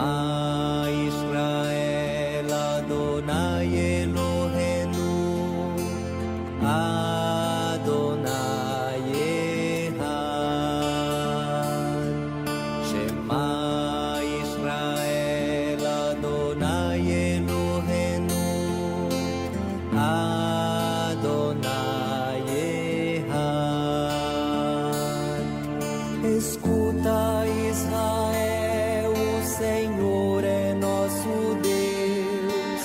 Shema Israel Adonai Eloheinu Adonai Echad. Shema Israel Adonai Eloheinu Adonai Echad. Escuta, Israel, o Senhor é nosso Deus,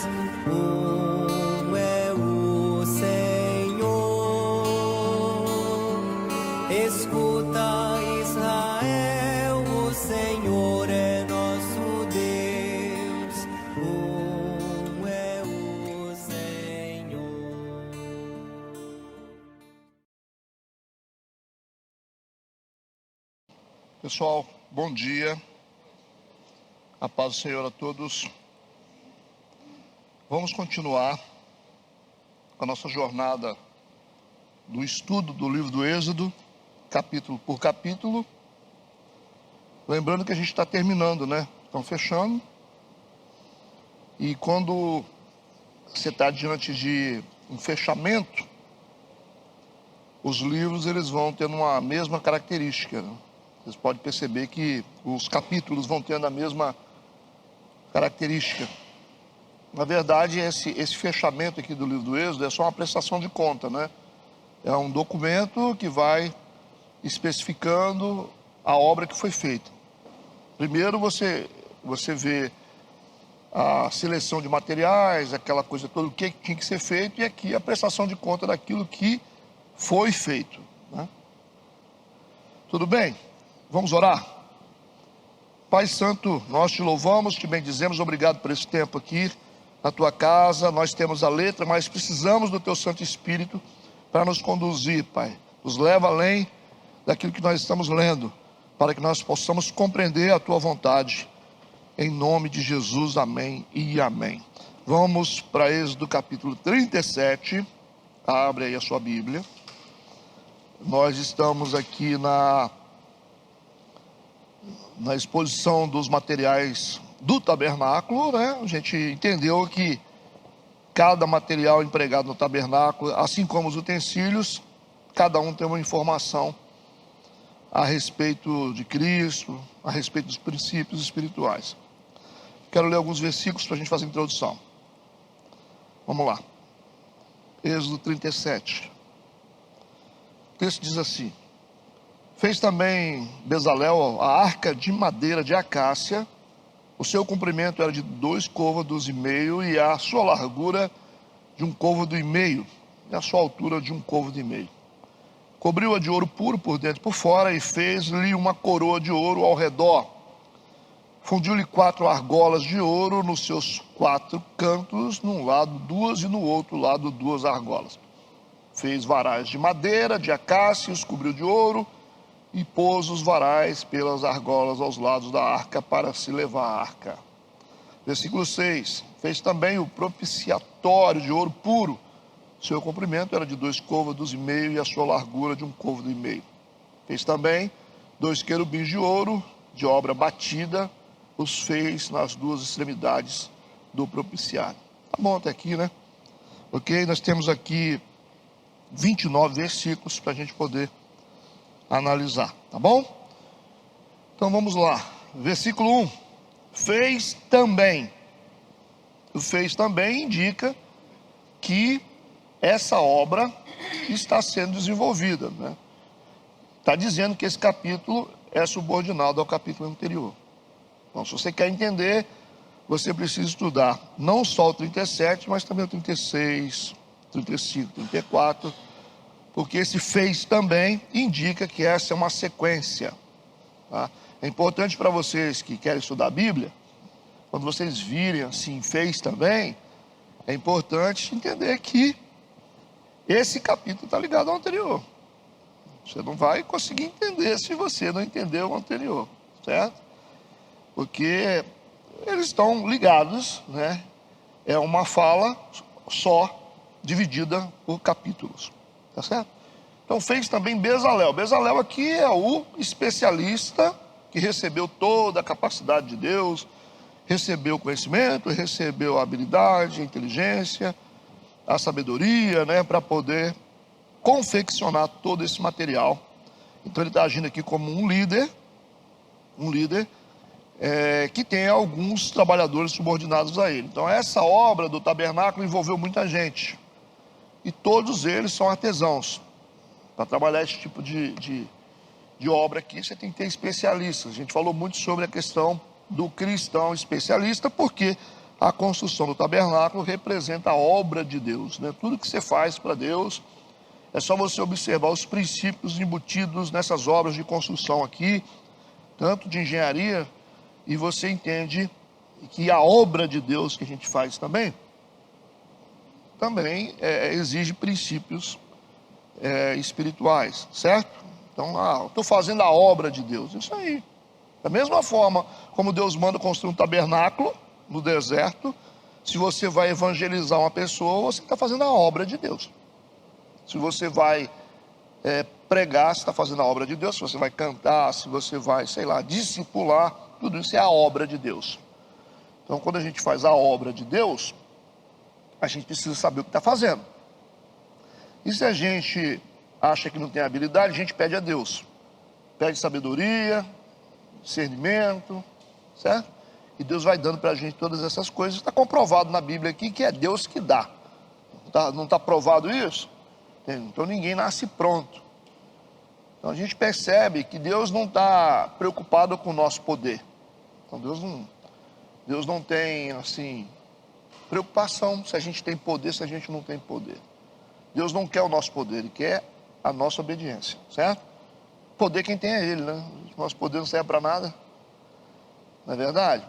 é o Senhor. Escuta, Israel, o Senhor é nosso Deus, é o Senhor. Pessoal, bom dia, a paz do Senhor a todos. Vamos continuar a nossa jornada do estudo do livro do Êxodo, capítulo por capítulo. Lembrando que a gente está terminando, né? Estão fechando. E quando você está diante de um fechamento, os livros eles vão tendo uma mesma característica, né? Vocês podem perceber que os capítulos vão tendo a mesma característica. Na verdade, esse fechamento aqui do livro do Êxodo é só uma prestação de conta, né? É um documento que vai especificando a obra que foi feita. Primeiro você vê a seleção de materiais, aquela coisa toda, o que tinha que ser feito, e aqui a prestação de conta daquilo que foi feito, né? Tudo bem? Vamos orar? Pai Santo, nós te louvamos, te bendizemos, obrigado por esse tempo aqui na tua casa. Nós temos a letra, mas precisamos do teu Santo Espírito para nos conduzir, Pai. Nos leva além daquilo que nós estamos lendo, para que nós possamos compreender a tua vontade. Em nome de Jesus, amém e amém. Vamos para Êxodo capítulo 37. Abre aí a sua Bíblia. Nós estamos aqui na exposição dos materiais do tabernáculo, né? A gente entendeu que cada material empregado no tabernáculo, assim como os utensílios, cada um tem uma informação a respeito de Cristo, a respeito dos princípios espirituais. Quero ler alguns versículos para a gente fazer a introdução. Vamos lá. Êxodo 37. O texto diz assim: Fez também Bezalel a arca de madeira de acácia. O seu comprimento era de 2 côvados e meio, e a sua largura de 1 côvado e meio, e a sua altura de 1 côvado e meio. Cobriu-a de ouro puro por dentro e por fora, e fez-lhe uma coroa de ouro ao redor. Fundiu-lhe 4 argolas de ouro nos seus 4 cantos, num lado 2 e no outro lado 2 argolas. Fez varais de madeira, de acácia, e os cobriu de ouro, e pôs os varais pelas argolas aos lados da arca para se levar a arca. Versículo 6. Fez também o propiciatório de ouro puro. Seu comprimento era de 2 côvados e meio, e a sua largura de 1 côvado e meio. Fez também 2 querubins de ouro, de obra batida, os fez nas 2 extremidades do propiciário. Tá bom até aqui, né? Ok? Nós temos aqui 29 versículos para a gente poder analisar, tá bom? Então vamos lá, versículo 1. Fez também. O fez também indica que essa obra está sendo desenvolvida, né? Está dizendo que esse capítulo é subordinado ao capítulo anterior. Então, se você quer entender, você precisa estudar não só o 37, mas também o 36, 35, 34, porque esse fez também indica que essa é uma sequência, tá? É importante para vocês que querem estudar a Bíblia, quando vocês virem assim, fez também, é importante entender que esse capítulo está ligado ao anterior. Você não vai conseguir entender se você não entendeu o anterior, certo? Porque eles estão ligados, né? É uma fala só, dividida por capítulos. Tá certo? Então fez também Bezalel. Bezalel aqui é o especialista que recebeu toda a capacidade de Deus. recebeu o conhecimento, recebeu a habilidade, a inteligência, a sabedoria, né, para poder confeccionar todo esse material. Então ele está agindo aqui como um líder que tem alguns trabalhadores subordinados a ele. Então essa obra do tabernáculo envolveu muita gente, e todos eles são artesãos. Para trabalhar esse tipo de obra aqui, você tem que ter especialistas. A gente falou muito sobre a questão do cristão especialista, porque a construção do tabernáculo representa a obra de Deus, né? Tudo que você faz para Deus, é só você observar os princípios embutidos nessas obras de construção aqui, tanto de engenharia, e você entende que a obra de Deus que a gente faz também exige princípios espirituais, certo? Então, eu estou fazendo a obra de Deus, isso aí. Da mesma forma como Deus manda construir um tabernáculo no deserto, se você vai evangelizar uma pessoa, você está fazendo a obra de Deus. Se você vai pregar, você está fazendo a obra de Deus. Se você vai cantar, se você vai, sei lá, discipular, tudo isso é a obra de Deus. Então, quando a gente faz a obra de Deus, a gente precisa saber o que está fazendo. E se a gente acha que não tem habilidade, a gente pede a Deus. Pede sabedoria, discernimento, certo? E Deus vai dando para a gente todas essas coisas. Está comprovado na Bíblia aqui que é Deus que dá. Não está provado isso? Então ninguém nasce pronto. Então a gente percebe que Deus não está preocupado com o nosso poder. Então Deus não tem, assim, preocupação se a gente tem poder, se a gente não tem poder. Deus não quer o nosso poder, Ele quer a nossa obediência, certo? Poder quem tem é Ele, né? Nosso poder não serve para nada. Não é verdade?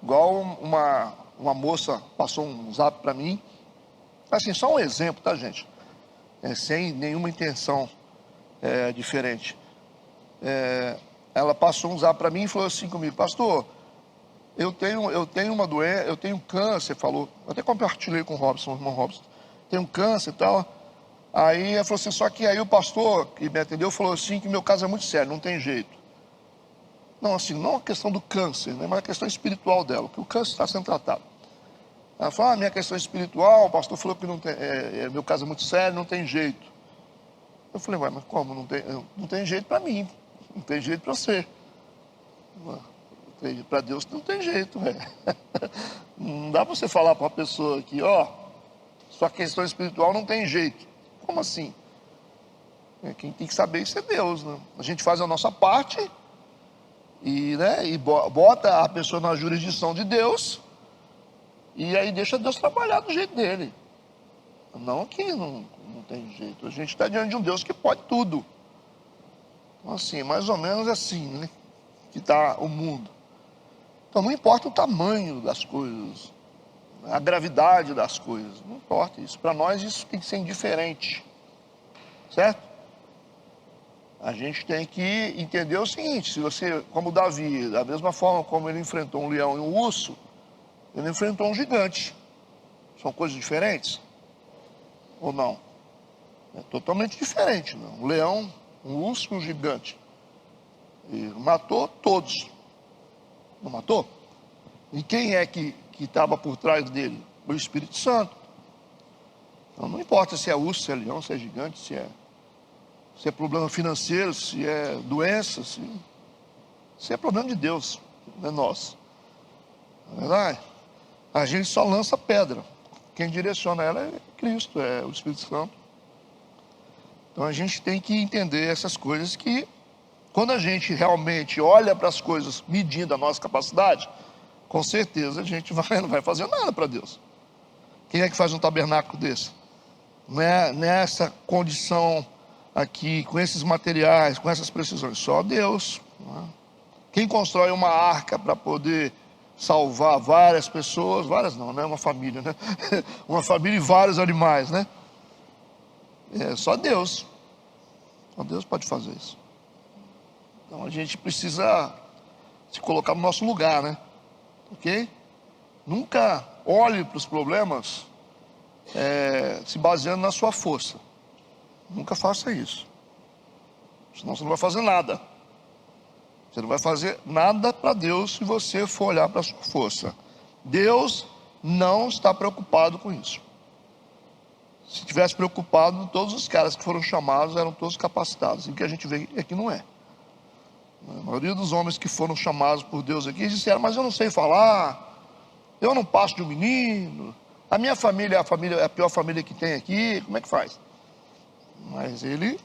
Igual uma moça passou um zap para mim, assim, só um exemplo, tá, gente? Sem nenhuma intenção diferente. Ela passou um zap para mim e falou assim comigo: pastor, eu tenho uma doença, eu tenho câncer, falou, eu até compartilhei com o Robson, o irmão Robson, tenho câncer e tal. Aí ela falou assim, só que aí o pastor que me atendeu falou assim que meu caso é muito sério, não tem jeito. Não, assim, não a questão do câncer, né, mas a questão espiritual dela, que o câncer está sendo tratado. Ela falou, minha questão espiritual, o pastor falou que não tem, meu caso é muito sério, não tem jeito. Eu falei, mas como? Não tem jeito para mim, não tem jeito para você. Para Deus não tem jeito, velho. Não dá para você falar para uma pessoa aqui, sua questão espiritual não tem jeito. Como assim? Quem tem que saber isso é Deus, né? A gente faz a nossa parte e bota a pessoa na jurisdição de Deus e aí deixa Deus trabalhar do jeito dele. Não que não tem jeito. A gente está diante de um Deus que pode tudo. Então, assim, mais ou menos assim, né? Que está o mundo. Então não importa o tamanho das coisas, a gravidade das coisas, não importa isso. Para nós isso tem que ser indiferente, certo? A gente tem que entender o seguinte, se você, como Davi, da mesma forma como ele enfrentou um leão e um urso, ele enfrentou um gigante. São coisas diferentes? Ou não? É totalmente diferente, não? Um leão, um urso e um gigante. Ele matou todos. Não matou? E quem é que estava por trás dele? O Espírito Santo. Então não importa se é urso, se é leão, se é gigante, se é problema financeiro, se é doença, se é problema de Deus, não é nosso. Não é verdade? A gente só lança pedra. Quem direciona ela é Cristo, é o Espírito Santo. Então a gente tem que entender essas coisas que, quando a gente realmente olha para as coisas medindo a nossa capacidade, com certeza a gente não vai fazer nada para Deus. Quem é que faz um tabernáculo desse? Nessa condição aqui, com esses materiais, com essas precisões, só Deus. Quem constrói uma arca para poder salvar várias pessoas, várias não, né? Uma família, né? Uma família e vários animais, né? Só Deus. Só Deus pode fazer isso. Então a gente precisa se colocar no nosso lugar, né? Ok? Nunca olhe para os problemas se baseando na sua força. Nunca faça isso. Senão você não vai fazer nada. Você não vai fazer nada para Deus se você for olhar para a sua força. Deus não está preocupado com isso. Se tivesse preocupado, todos os caras que foram chamados eram todos capacitados. E o que a gente vê é que não é. A maioria dos homens que foram chamados por Deus aqui disseram: mas eu não sei falar, eu não passo de um menino, a minha família é a pior família que tem aqui, como é que faz? Mas ele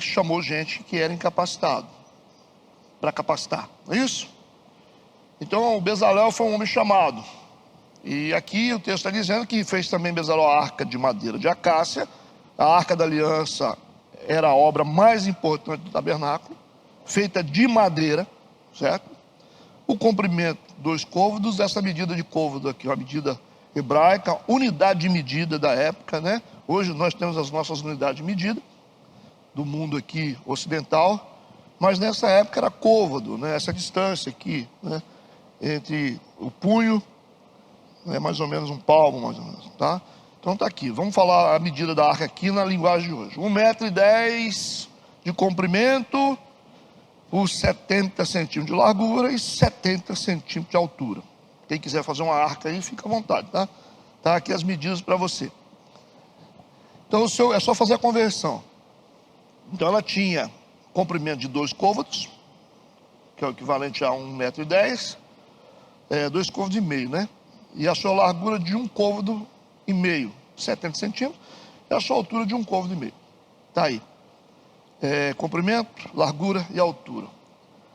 chamou gente que era incapacitado para capacitar, não é isso? Então Bezalel foi um homem chamado. E aqui o texto está dizendo que fez também Bezalel a arca de madeira de acácia. A arca da aliança era a obra mais importante do tabernáculo, feita de madeira, certo? O comprimento, 2 côvados, essa medida de côvado aqui, uma medida hebraica, unidade de medida da época, né? Hoje nós temos as nossas unidades de medida do mundo aqui ocidental, mas nessa época era côvado, né? Essa distância aqui, né? Entre o punho, é mais ou menos um palmo, mais ou menos, tá? Então está aqui, vamos falar a medida da arca aqui na linguagem de hoje. 1,10 m de comprimento por 70 centímetros de largura e 70 centímetros de altura. Quem quiser fazer uma arca aí, fica à vontade, tá? Tá aqui as medidas para você. Então é só fazer a conversão. Então ela tinha comprimento de 2 côvados, que é o equivalente a 1,10 m, 2 côvados e meio, né? E a sua largura de 1 côvado e meio, 70 centímetros, e a sua altura de 1 côvado e meio. Está aí. Comprimento, largura e altura.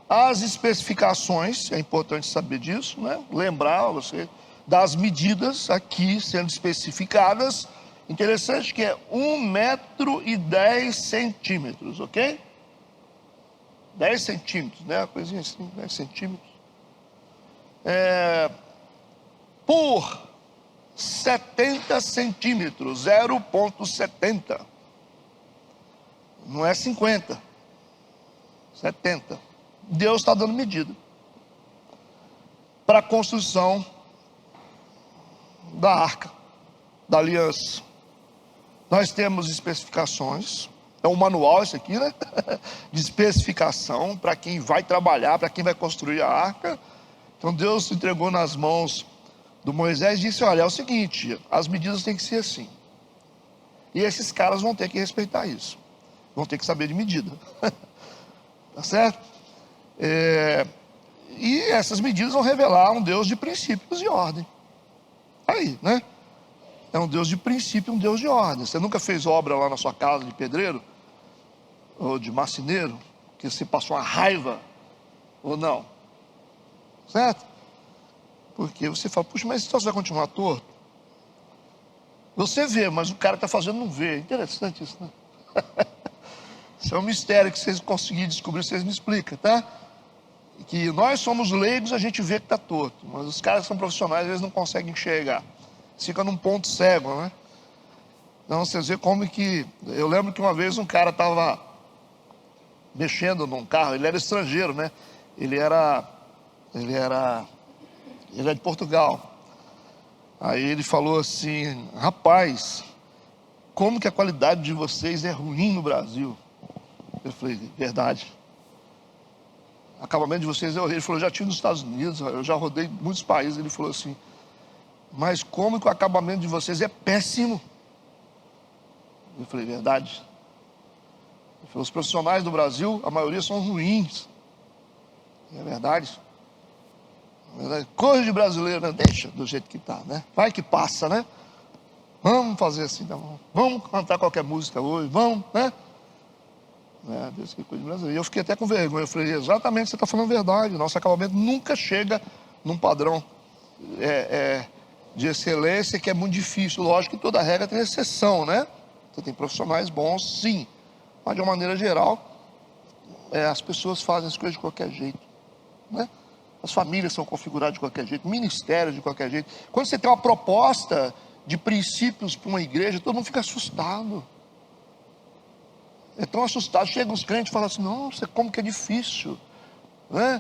As especificações, é importante saber disso, né? Lembrar você das medidas aqui sendo especificadas. Interessante que é 1,10 m, ok? 10 centímetros, né? Uma coisinha assim, 10 centímetros. Por 70 centímetros, 0,70. Não é 50, 70. Deus está dando medida para a construção da arca, da aliança. Nós temos especificações, é um manual esse aqui, né? De especificação para quem vai trabalhar, para quem vai construir a arca. Então Deus entregou nas mãos do Moisés e disse: olha, é o seguinte, as medidas têm que ser assim. E esses caras vão ter que respeitar isso. Vão ter que saber de medida. Tá certo? E essas medidas vão revelar um Deus de princípios e ordem. Aí, né? É um Deus de princípio, um Deus de ordem. Você nunca fez obra lá na sua casa de pedreiro? Ou de marceneiro? Que você passou uma raiva? Ou não? Certo? Porque você fala: puxa, mas então você vai continuar torto? Você vê, mas o cara que está fazendo não vê. Interessante isso, né? Isso é um mistério que vocês conseguirem descobrir, vocês me explicam, tá? Que nós somos leigos, a gente vê que está torto. Mas os caras que são profissionais, eles não conseguem enxergar. Fica num ponto cego, né? Então vocês veem como que... Eu lembro que uma vez um cara estava mexendo num carro, ele era estrangeiro, né? Ele é de Portugal. Aí ele falou assim: rapaz, como que a qualidade de vocês é ruim no Brasil? Eu falei: verdade. O acabamento de vocês é horrível. Ele falou: já estive nos Estados Unidos, eu já rodei muitos países. Ele falou assim: mas como que o acabamento de vocês é péssimo? Eu falei: verdade. Ele falou: os profissionais do Brasil, a maioria são ruins. É verdade. Coisa de brasileiro, né? Deixa do jeito que está, né? Vai que passa, né? Vamos fazer assim, tá bom? Vamos cantar qualquer música hoje, vamos, né? Deus, que coisa de brasileiro. E eu fiquei até com vergonha. Eu falei: exatamente, você está falando a verdade. Nosso acabamento nunca chega num padrão de excelência, que é muito difícil. Lógico que toda regra tem exceção, né? Você tem profissionais bons, sim. Mas de uma maneira geral, as pessoas fazem as coisas de qualquer jeito, né? As famílias são configuradas de qualquer jeito, ministérios de qualquer jeito. Quando você tem uma proposta de princípios para uma igreja, todo mundo fica assustado. É tão assustado. Chegam os crentes e falam assim: nossa, como que é difícil, né?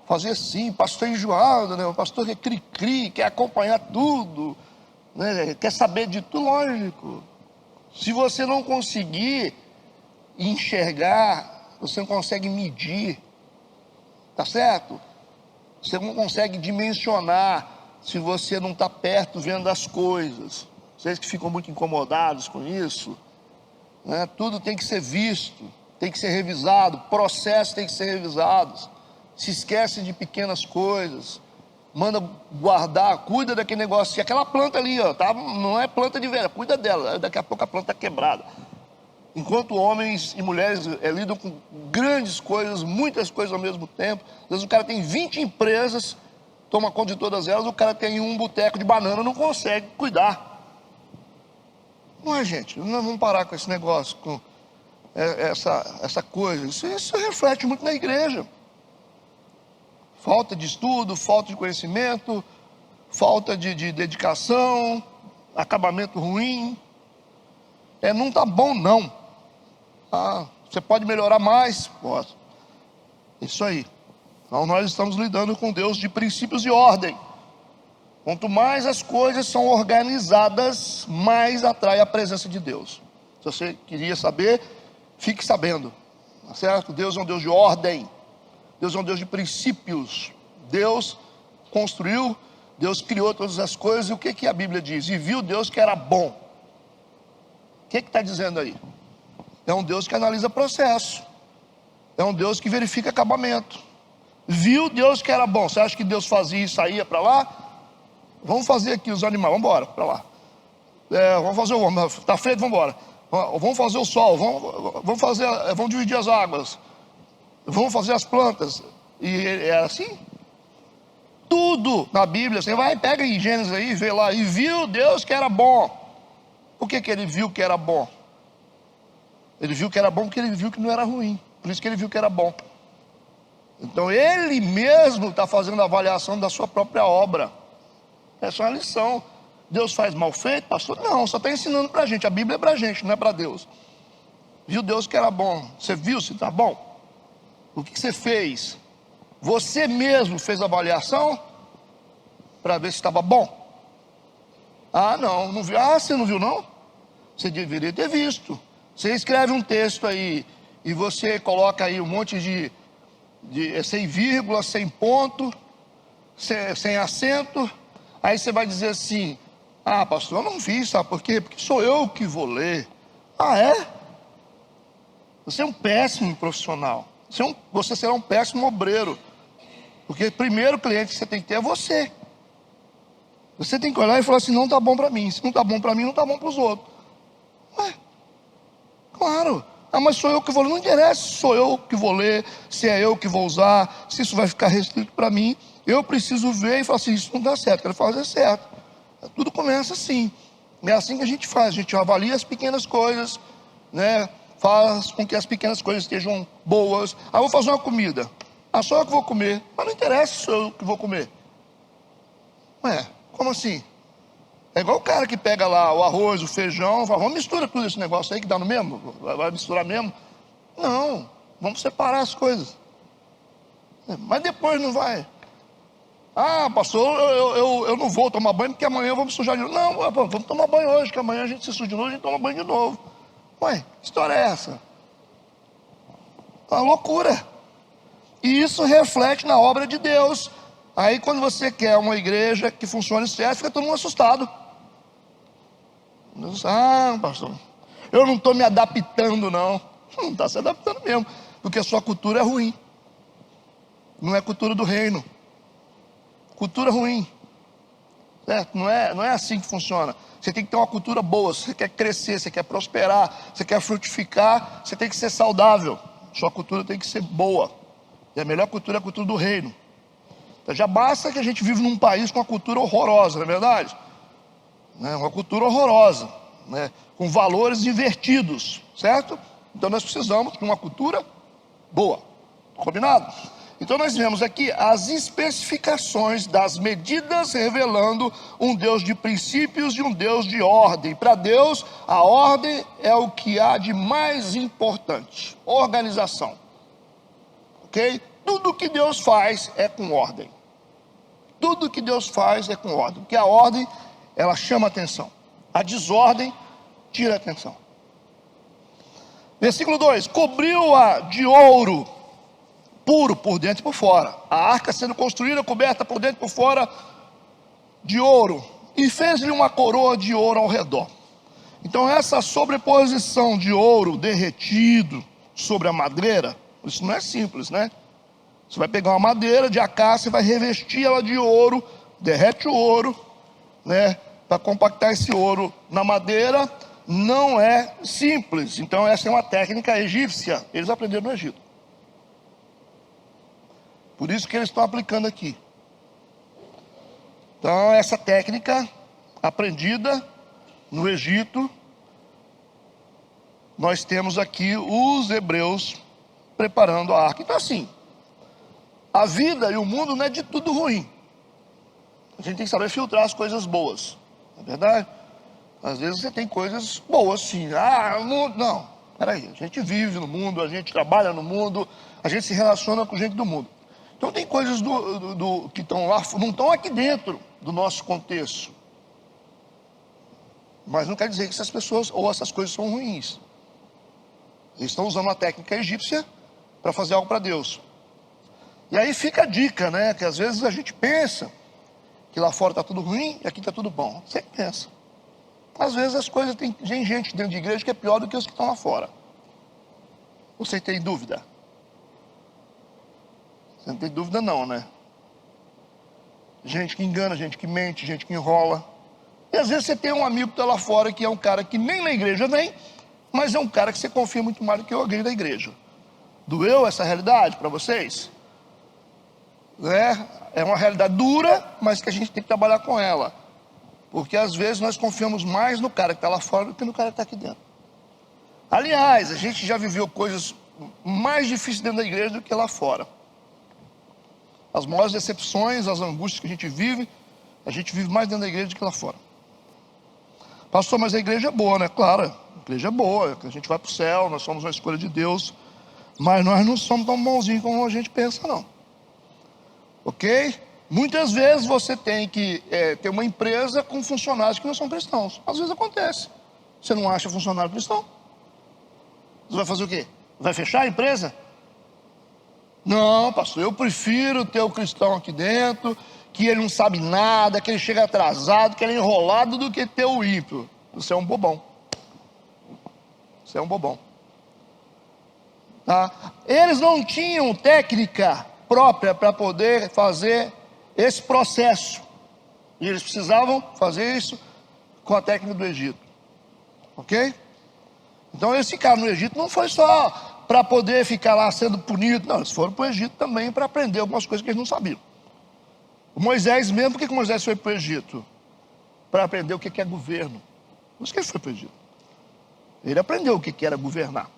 Fazer assim, pastor enjoado, né? O pastor é cri-cri, quer acompanhar tudo, né? Quer saber de tudo. Lógico. Se você não conseguir enxergar, você não consegue medir, tá certo? Você não consegue dimensionar se você não está perto vendo as coisas. Vocês que ficam muito incomodados com isso, né? Tudo tem que ser visto, tem que ser revisado, processo tem que ser revisado. Se esquece de pequenas coisas, manda guardar, cuida daquele negócio. E aquela planta ali, ó, tá? Não é planta de vera, cuida dela, daqui a pouco a planta está quebrada. Enquanto homens e mulheres lidam com grandes coisas, muitas coisas ao mesmo tempo. Às vezes o cara tem 20 empresas, toma conta de todas elas, o cara tem um boteco de banana, não consegue cuidar. Não é, gente? Nós vamos parar com esse negócio, com essa coisa. Isso reflete muito na igreja. Falta de estudo, falta de conhecimento, falta de dedicação, acabamento ruim. Não está bom, não. Você pode melhorar mais? Pode. Isso aí. Então nós estamos lidando com Deus de princípios e ordem. Quanto mais as coisas são organizadas, mais atrai a presença de Deus. Se você queria saber, fique sabendo. Tá certo? Deus é um Deus de ordem. Deus é um Deus de princípios. Deus construiu, Deus criou todas as coisas. E o que a Bíblia diz? E viu Deus que era bom. O que está dizendo aí? É um Deus que analisa processo. É um Deus que verifica acabamento. Viu Deus que era bom. Você acha que Deus fazia e saía para lá? Vamos fazer aqui os animais, vamos embora para lá. Vamos fazer o homem, está feito, vamos embora. Vamos fazer o sol, vamos dividir as águas. Vamos fazer as plantas. E era assim. Tudo na Bíblia, você vai, pega em Gênesis aí, vê lá. E viu Deus que era bom. Por que ele viu que era bom? Ele viu que era bom porque ele viu que não era ruim. Por isso que ele viu que era bom. Então ele mesmo está fazendo a avaliação da sua própria obra. Essa é uma lição. Deus faz mal feito, pastor? Não, só está ensinando para a gente. A Bíblia é para a gente, não é para Deus. Viu Deus que era bom. Você viu se está bom? O que você fez? Você mesmo fez a avaliação para ver se estava bom? Não viu. Você não viu não? Você deveria ter visto. Você escreve um texto aí e você coloca aí um monte de sem vírgula, sem ponto, sem acento. Aí você vai dizer assim: pastor, eu não vi, sabe por quê? Porque sou eu que vou ler. É? Você é um péssimo profissional. Você será um péssimo obreiro. Porque o primeiro cliente que você tem que ter é você. Você tem que olhar e falar assim: não está bom para mim. Se não está bom para mim, não está bom para os outros. Claro. Mas sou eu que vou ler. Não interessa se sou eu que vou ler, se é eu que vou usar, se isso vai ficar restrito para mim. Eu preciso ver e falar assim: isso não dá certo, quero fazer certo. Tudo começa assim. É assim que a gente faz. A gente avalia as pequenas coisas, né? Faz com que as pequenas coisas estejam boas. Vou fazer uma comida. Só eu que vou comer. Mas não interessa se sou eu que vou comer. Como assim? É igual o cara que pega lá o arroz, o feijão, fala: vamos misturar tudo esse negócio aí que dá no mesmo? Vai misturar mesmo? Não, vamos separar as coisas. Mas depois não vai. Pastor, eu não vou tomar banho porque amanhã eu vou me sujar de novo. Não, vamos tomar banho hoje, que amanhã a gente se suja de novo, a gente toma banho de novo. Que história é essa? É uma loucura. E isso reflete na obra de Deus. Aí quando você quer uma igreja que funcione certo, fica todo mundo assustado. Pastor, eu não estou me adaptando não. Não está se adaptando mesmo, porque a sua cultura é ruim. Não é a cultura do reino. Cultura ruim. Certo? Não é assim que funciona. Você tem que ter uma cultura boa. Se você quer crescer, você quer prosperar, você quer frutificar, você tem que ser saudável. Sua cultura tem que ser boa. E a melhor cultura é a cultura do reino. Então já basta que a gente vive num país com uma cultura horrorosa, não é verdade? Uma cultura horrorosa, né? Com valores invertidos, certo? Então nós precisamos de uma cultura boa. Combinado? Então nós vemos aqui as especificações das medidas revelando um Deus de princípios e um Deus de ordem. Para Deus, a ordem é o que há de mais importante. Organização. Ok? Tudo que Deus faz é com ordem. Tudo que Deus faz é com ordem. Porque a ordem, ela chama atenção. A desordem tira atenção. Versículo 2: cobriu-a de ouro puro por dentro e por fora. A arca sendo construída, coberta por dentro e por fora de ouro. E fez-lhe uma coroa de ouro ao redor. Então essa sobreposição de ouro derretido sobre a madeira, isso não é simples, né? Você vai pegar uma madeira de acácia e vai revestir ela de ouro, derrete o ouro, né? Para compactar esse ouro na madeira, não é simples. Então essa é uma técnica egípcia, eles aprenderam no Egito. Por isso que eles estão aplicando aqui. Então essa técnica aprendida no Egito, nós temos aqui os hebreus preparando a arca. Então assim, a vida e o mundo não é de tudo ruim. A gente tem que saber filtrar as coisas boas, não é verdade? Às vezes você tem coisas boas sim. O mundo, não, peraí, a gente vive no mundo, a gente trabalha no mundo, a gente se relaciona com gente do mundo. Então tem coisas que estão lá, não estão aqui dentro do nosso contexto. Mas não quer dizer que essas pessoas ou essas coisas são ruins. Eles estão usando uma técnica egípcia para fazer algo para Deus. E aí fica a dica, né? Que às vezes a gente pensa que lá fora está tudo ruim e aqui está tudo bom. Você pensa. Às vezes as coisas, tem gente dentro de igreja que é pior do que os que estão lá fora. Você tem dúvida? Você não tem dúvida não, né? Gente que engana, gente que mente, gente que enrola. E às vezes você tem um amigo que está lá fora que é um cara que nem na igreja vem, mas é um cara que você confia muito mais do que alguém da igreja. Doeu essa realidade para vocês? É uma realidade dura, mas que a gente tem que trabalhar com ela. Porque às vezes nós confiamos mais no cara que está lá fora do que no cara que está aqui dentro. Aliás, a gente já viveu coisas mais difíceis dentro da igreja do que lá fora. As maiores decepções, as angústias que a gente vive mais dentro da igreja do que lá fora. Pastor, mas a igreja é boa, né? Claro, a igreja é boa, a gente vai para o céu, nós somos uma escolha de Deus, mas nós não somos tão bonzinhos como a gente pensa, não. Ok? Muitas vezes você tem que ter uma empresa com funcionários que não são cristãos. Às vezes acontece. Você não acha funcionário cristão? Você vai fazer o quê? Vai fechar a empresa? Não, pastor, eu prefiro ter o cristão aqui dentro, que ele não sabe nada, que ele chega atrasado, que ele é enrolado, do que ter o ímpio. Você é um bobão. Você é um bobão. Tá? Eles não tinham técnica própria para poder fazer esse processo. E eles precisavam fazer isso com a técnica do Egito. Ok? Então eles ficaram no Egito, não foi só para poder ficar lá sendo punido. Não, eles foram para o Egito também para aprender algumas coisas que eles não sabiam. O Moisés mesmo, por que Moisés foi para o Egito? Para aprender o que é governo. Por isso que ele foi para o Egito. Ele aprendeu o que era governar.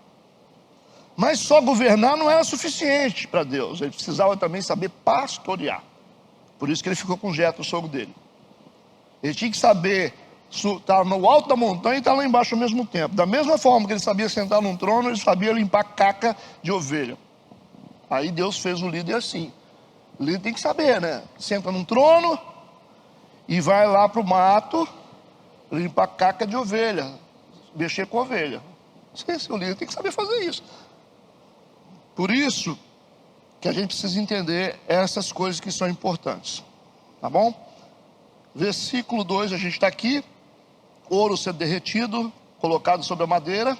Mas só governar não era suficiente para Deus. Ele precisava também saber pastorear. Por isso que ele ficou com Jetro, o sogro dele. Ele tinha que saber estar no alto da montanha e estar lá embaixo ao mesmo tempo. Da mesma forma que ele sabia sentar num trono, ele sabia limpar caca de ovelha. Aí Deus fez o líder assim. O líder tem que saber, né? Senta num trono e vai lá para o mato limpar caca de ovelha, mexer com ovelha. O líder tem que saber fazer isso. Por isso que a gente precisa entender essas coisas que são importantes. Tá bom? Versículo 2, a gente está aqui. Ouro sendo derretido, colocado sobre a madeira.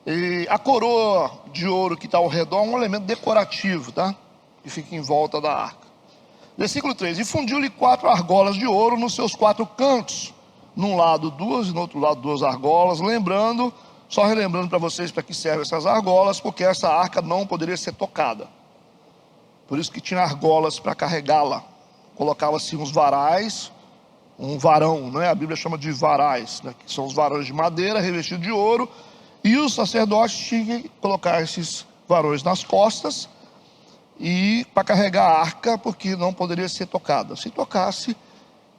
E a coroa de ouro que está ao redor é um elemento decorativo, tá? Que fica em volta da arca. Versículo 3. E fundiu-lhe 4 argolas de ouro nos seus 4 cantos. Num lado 2 e no outro lado 2 argolas. Só relembrando para vocês para que servem essas argolas, porque essa arca não poderia ser tocada. Por isso que tinha argolas para carregá-la. Colocava-se uns varais, um varão, né? A Bíblia chama de varais, né? Que são os varões de madeira revestidos de ouro. E os sacerdotes tinham que colocar esses varões nas costas e para carregar a arca, porque não poderia ser tocada. Se tocasse,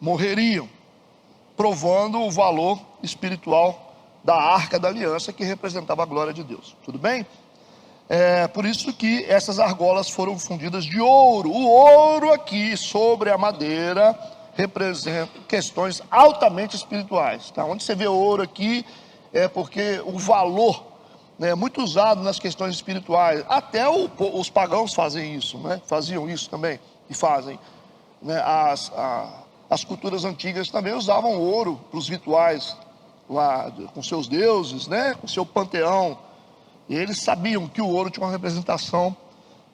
morreriam, provando o valor espiritual da arca da aliança, que representava a glória de Deus. Tudo bem? Por isso que essas argolas foram fundidas de ouro. O ouro aqui sobre a madeira representa questões altamente espirituais, tá? Onde você vê ouro aqui é porque o valor né, muito usado nas questões espirituais. Até os pagãos fazem isso, né? Faziam isso também, e fazem. Né? As culturas antigas também usavam ouro para os rituais, lá com seus deuses, né? Com seu panteão. E eles sabiam que o ouro tinha uma representação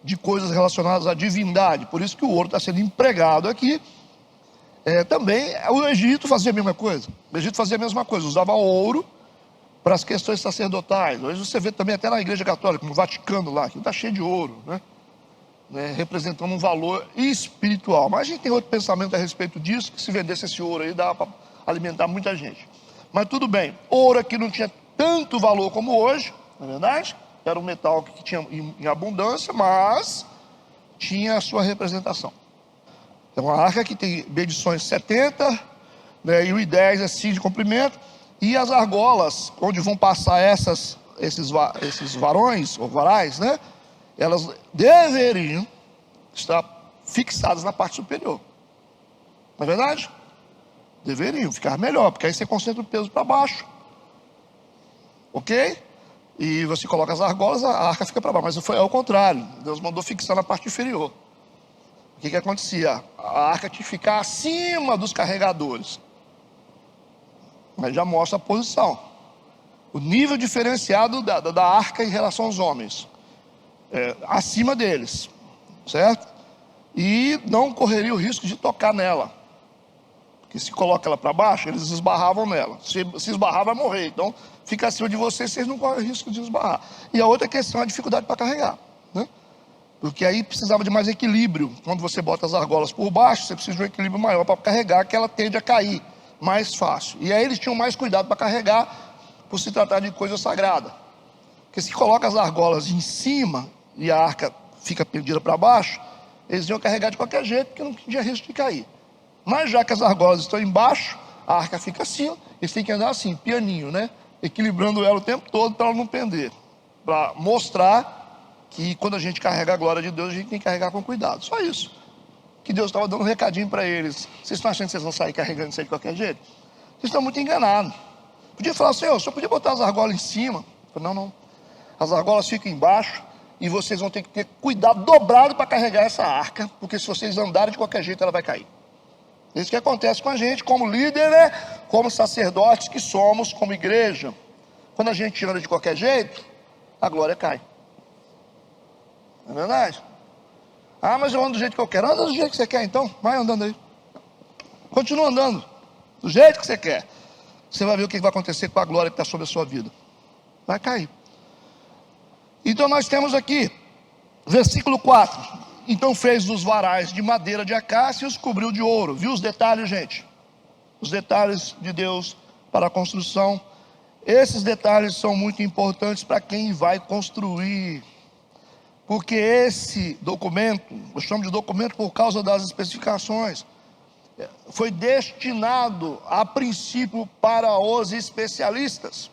de coisas relacionadas à divindade. Por isso que o ouro está sendo empregado aqui. Também o Egito fazia a mesma coisa. O Egito fazia a mesma coisa, usava ouro para as questões sacerdotais. Hoje você vê também até na Igreja Católica, no Vaticano lá, que está cheio de ouro, né? Representando um valor espiritual. Mas a gente tem outro pensamento a respeito disso, que se vendesse esse ouro aí, dava para alimentar muita gente. Mas tudo bem, ouro aqui não tinha tanto valor como hoje, não é verdade? Era um metal que tinha em abundância, mas tinha a sua representação. É uma arca que tem medições 70, né, e o I-10 é 5 de comprimento, e as argolas, onde vão passar esses varões, ou varais, né, elas deveriam estar fixadas na parte superior. Não é verdade? Deveriam ficar melhor, porque aí você concentra o peso para baixo. Ok? E você coloca as argolas, a arca fica para baixo. Mas foi ao contrário. Deus mandou fixar na parte inferior. O que acontecia? A arca tinha que ficar acima dos carregadores. Mas já mostra a posição. O nível diferenciado da arca em relação aos homens. Acima deles. Certo? E não correria o risco de tocar nela. Porque se coloca ela para baixo, eles esbarravam nela. Se esbarrar, vai morrer. Então, fica acima de vocês não correm o risco de esbarrar. E a outra questão é a dificuldade para carregar, né? Porque aí precisava de mais equilíbrio. Quando você bota as argolas por baixo, você precisa de um equilíbrio maior para carregar, que ela tende a cair mais fácil. E aí eles tinham mais cuidado para carregar, por se tratar de coisa sagrada. Porque se coloca as argolas em cima e a arca fica pendida para baixo, eles iam carregar de qualquer jeito, porque não tinha risco de cair. Mas já que as argolas estão embaixo, a arca fica assim, eles têm que andar assim, pianinho, né? Equilibrando ela o tempo todo para ela não pender. Para mostrar que quando a gente carrega a glória de Deus, a gente tem que carregar com cuidado. Só isso. Que Deus estava dando um recadinho para eles. Vocês estão achando que vocês vão sair carregando isso aí de qualquer jeito? Vocês estão muito enganados. Podia falar assim, o senhor podia botar as argolas em cima? Eu falei, não. As argolas ficam embaixo e vocês vão ter que ter cuidado dobrado para carregar essa arca, porque se vocês andarem de qualquer jeito, ela vai cair. É isso que acontece com a gente, como líder, né? Como sacerdotes que somos, como igreja. Quando a gente anda de qualquer jeito, a glória cai. Não é verdade? Ah, mas eu ando do jeito que eu quero. Anda do jeito que você quer, então. Vai andando aí. Continua andando do jeito que você quer. Você vai ver o que vai acontecer com a glória que está sobre a sua vida. Vai cair. Então nós temos aqui, versículo 4. Então fez dos varais de madeira de acácia e os cobriu de ouro. Viu os detalhes, gente? Os detalhes de Deus para a construção. Esses detalhes são muito importantes para quem vai construir. Porque esse documento, eu chamo de documento por causa das especificações, foi destinado a princípio para os especialistas.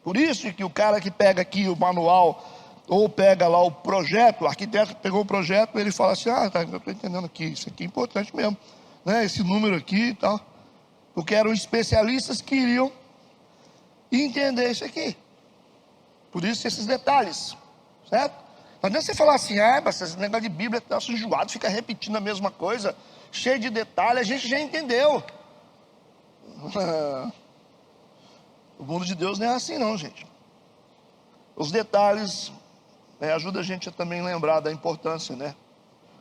Por isso que o cara que pega aqui o manual, ou pega lá o projeto, o arquiteto pegou o projeto, ele fala assim, tá, eu estou entendendo aqui, isso aqui é importante mesmo, né, esse número aqui e tal. Porque eram especialistas que iriam entender isso aqui. Por isso esses detalhes, certo? Não adianta você falar assim, mas esse negócio de Bíblia está enjoado, fica repetindo a mesma coisa, cheio de detalhes, a gente já entendeu. O mundo de Deus não é assim não, gente. Os detalhes ajudam a gente a também lembrar da importância, né,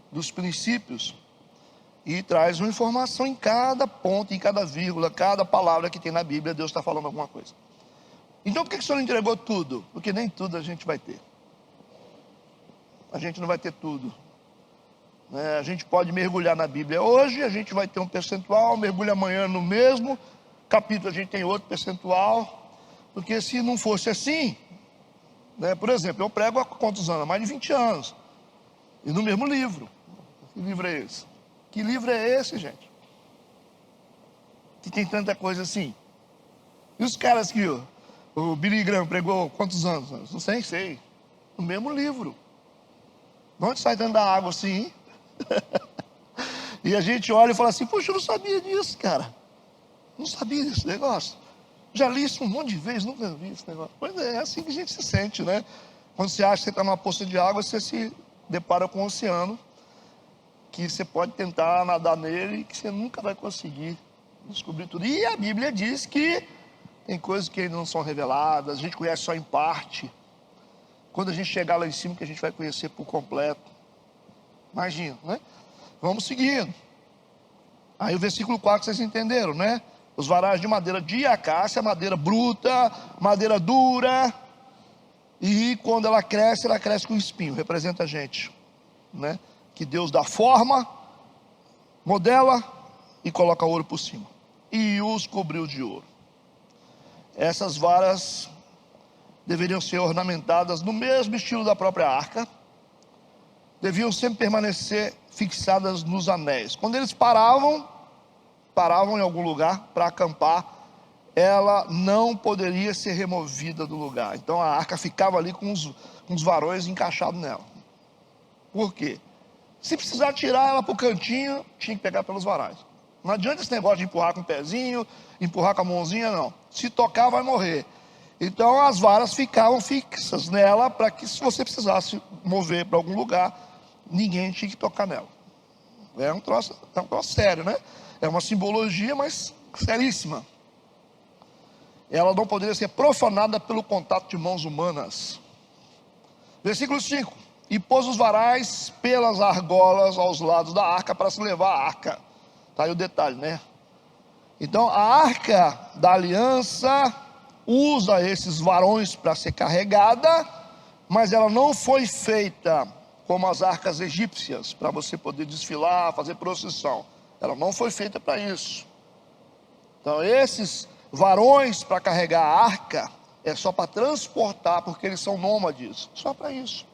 dos princípios, e traz uma informação em cada ponto, em cada vírgula, cada palavra que tem na Bíblia, Deus está falando alguma coisa. Então por que o Senhor não entregou tudo? Porque nem tudo a gente vai ter. A gente não vai ter tudo. A gente pode mergulhar na Bíblia hoje, a gente vai ter um percentual, mergulha amanhã no mesmo capítulo, a gente tem outro percentual. Porque se não fosse assim, né, por exemplo, eu prego há quantos anos? Há mais de 20 anos. E no mesmo livro. Que livro é esse? Que livro é esse, gente? Que tem tanta coisa assim. E os caras que o Billy Graham pregou quantos anos? Não sei. No mesmo livro. De onde sai dentro da água assim? E a gente olha e fala assim, poxa, eu não sabia disso, cara. Não sabia desse negócio. Já li isso um monte de vezes, nunca vi esse negócio. Pois é assim que a gente se sente, né? Quando você acha que você está numa poça de água, você se depara com um oceano, que você pode tentar nadar nele e que você nunca vai conseguir descobrir tudo. E a Bíblia diz que tem coisas que ainda não são reveladas, a gente conhece só em parte. Quando a gente chegar lá em cima, que a gente vai conhecer por completo. Imagina, né? Vamos seguindo. Aí o versículo 4 vocês entenderam, né? Os varais de madeira de acácia, madeira bruta, madeira dura. E quando ela cresce com espinho. Representa a gente, né? Que Deus dá forma, modela e coloca ouro por cima. E os cobriu de ouro. Essas varas deveriam ser ornamentadas no mesmo estilo da própria arca. Deviam sempre permanecer fixadas nos anéis. Quando eles paravam em algum lugar para acampar, ela não poderia ser removida do lugar. Então a arca ficava ali com os varões encaixados nela. Por quê? Se precisar tirar ela para o cantinho, tinha que pegar pelos varais. Não adianta esse negócio de empurrar com o pezinho, empurrar com a mãozinha, não. Se tocar, vai morrer. Então as varas ficavam fixas nela, para que se você precisasse mover para algum lugar, ninguém tinha que tocar nela. É um troço sério, né? É uma simbologia, mas seríssima. Ela não poderia ser profanada pelo contato de mãos humanas. Versículo 5. E pôs os varais pelas argolas aos lados da arca para se levar a arca. Está aí o detalhe, né? Então a arca da aliança usa esses varões para ser carregada, mas ela não foi feita como as arcas egípcias, para você poder desfilar, fazer procissão. Ela não foi feita para isso. Então esses varões para carregar a arca é só para transportar, porque eles são nômades, só para isso.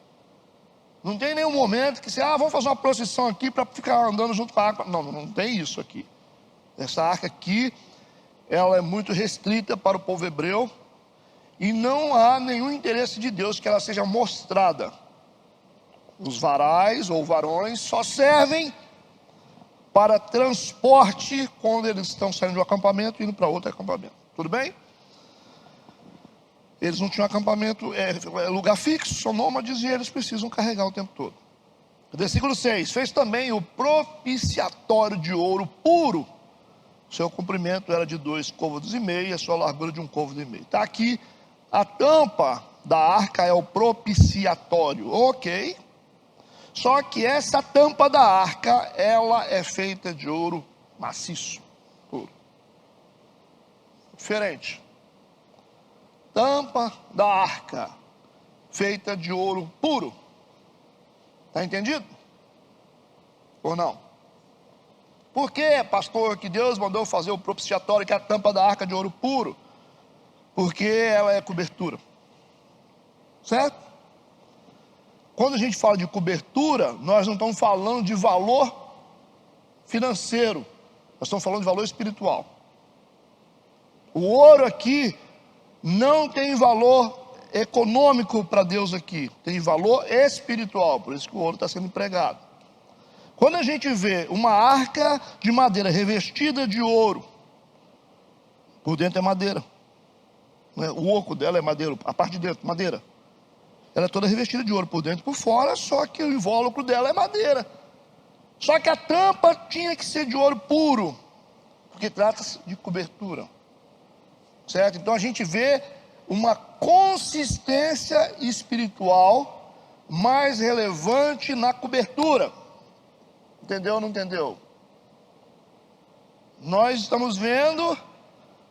Não tem nenhum momento que você, vamos fazer uma procissão aqui para ficar andando junto com a arca. Não, não tem isso aqui. Essa arca aqui, ela é muito restrita para o povo hebreu, e não há nenhum interesse de Deus que ela seja mostrada. Os varais ou varões só servem para transporte quando eles estão saindo do acampamento e indo para outro acampamento. Tudo bem? Eles não tinham acampamento, é lugar fixo, são nômades e eles precisam carregar o tempo todo. Versículo 6. Fez também o propiciatório de ouro puro. Seu comprimento era de 2,5 côvados e a sua largura de 1,5 côvado. Está aqui, a tampa da arca é o propiciatório, ok? Só que essa tampa da arca, ela é feita de ouro maciço, puro. Diferente. Tampa da arca, feita de ouro puro. Está entendido? Ou não? Por que, pastor, que Deus mandou fazer o propiciatório, que é a tampa da arca de ouro puro? Porque ela é cobertura. Certo? Quando a gente fala de cobertura, nós não estamos falando de valor financeiro, nós estamos falando de valor espiritual. O ouro aqui não tem valor econômico para Deus aqui, tem valor espiritual, por isso que o ouro está sendo empregado. Quando a gente vê uma arca de madeira revestida de ouro, por dentro é madeira, né? O oco dela é madeira, a parte de dentro, madeira. Ela é toda revestida de ouro por dentro e por fora, só que o invólucro dela é madeira. Só que a tampa tinha que ser de ouro puro, porque trata-se de cobertura. Certo? Então a gente vê uma consistência espiritual mais relevante na cobertura. Entendeu ou não entendeu? Nós estamos vendo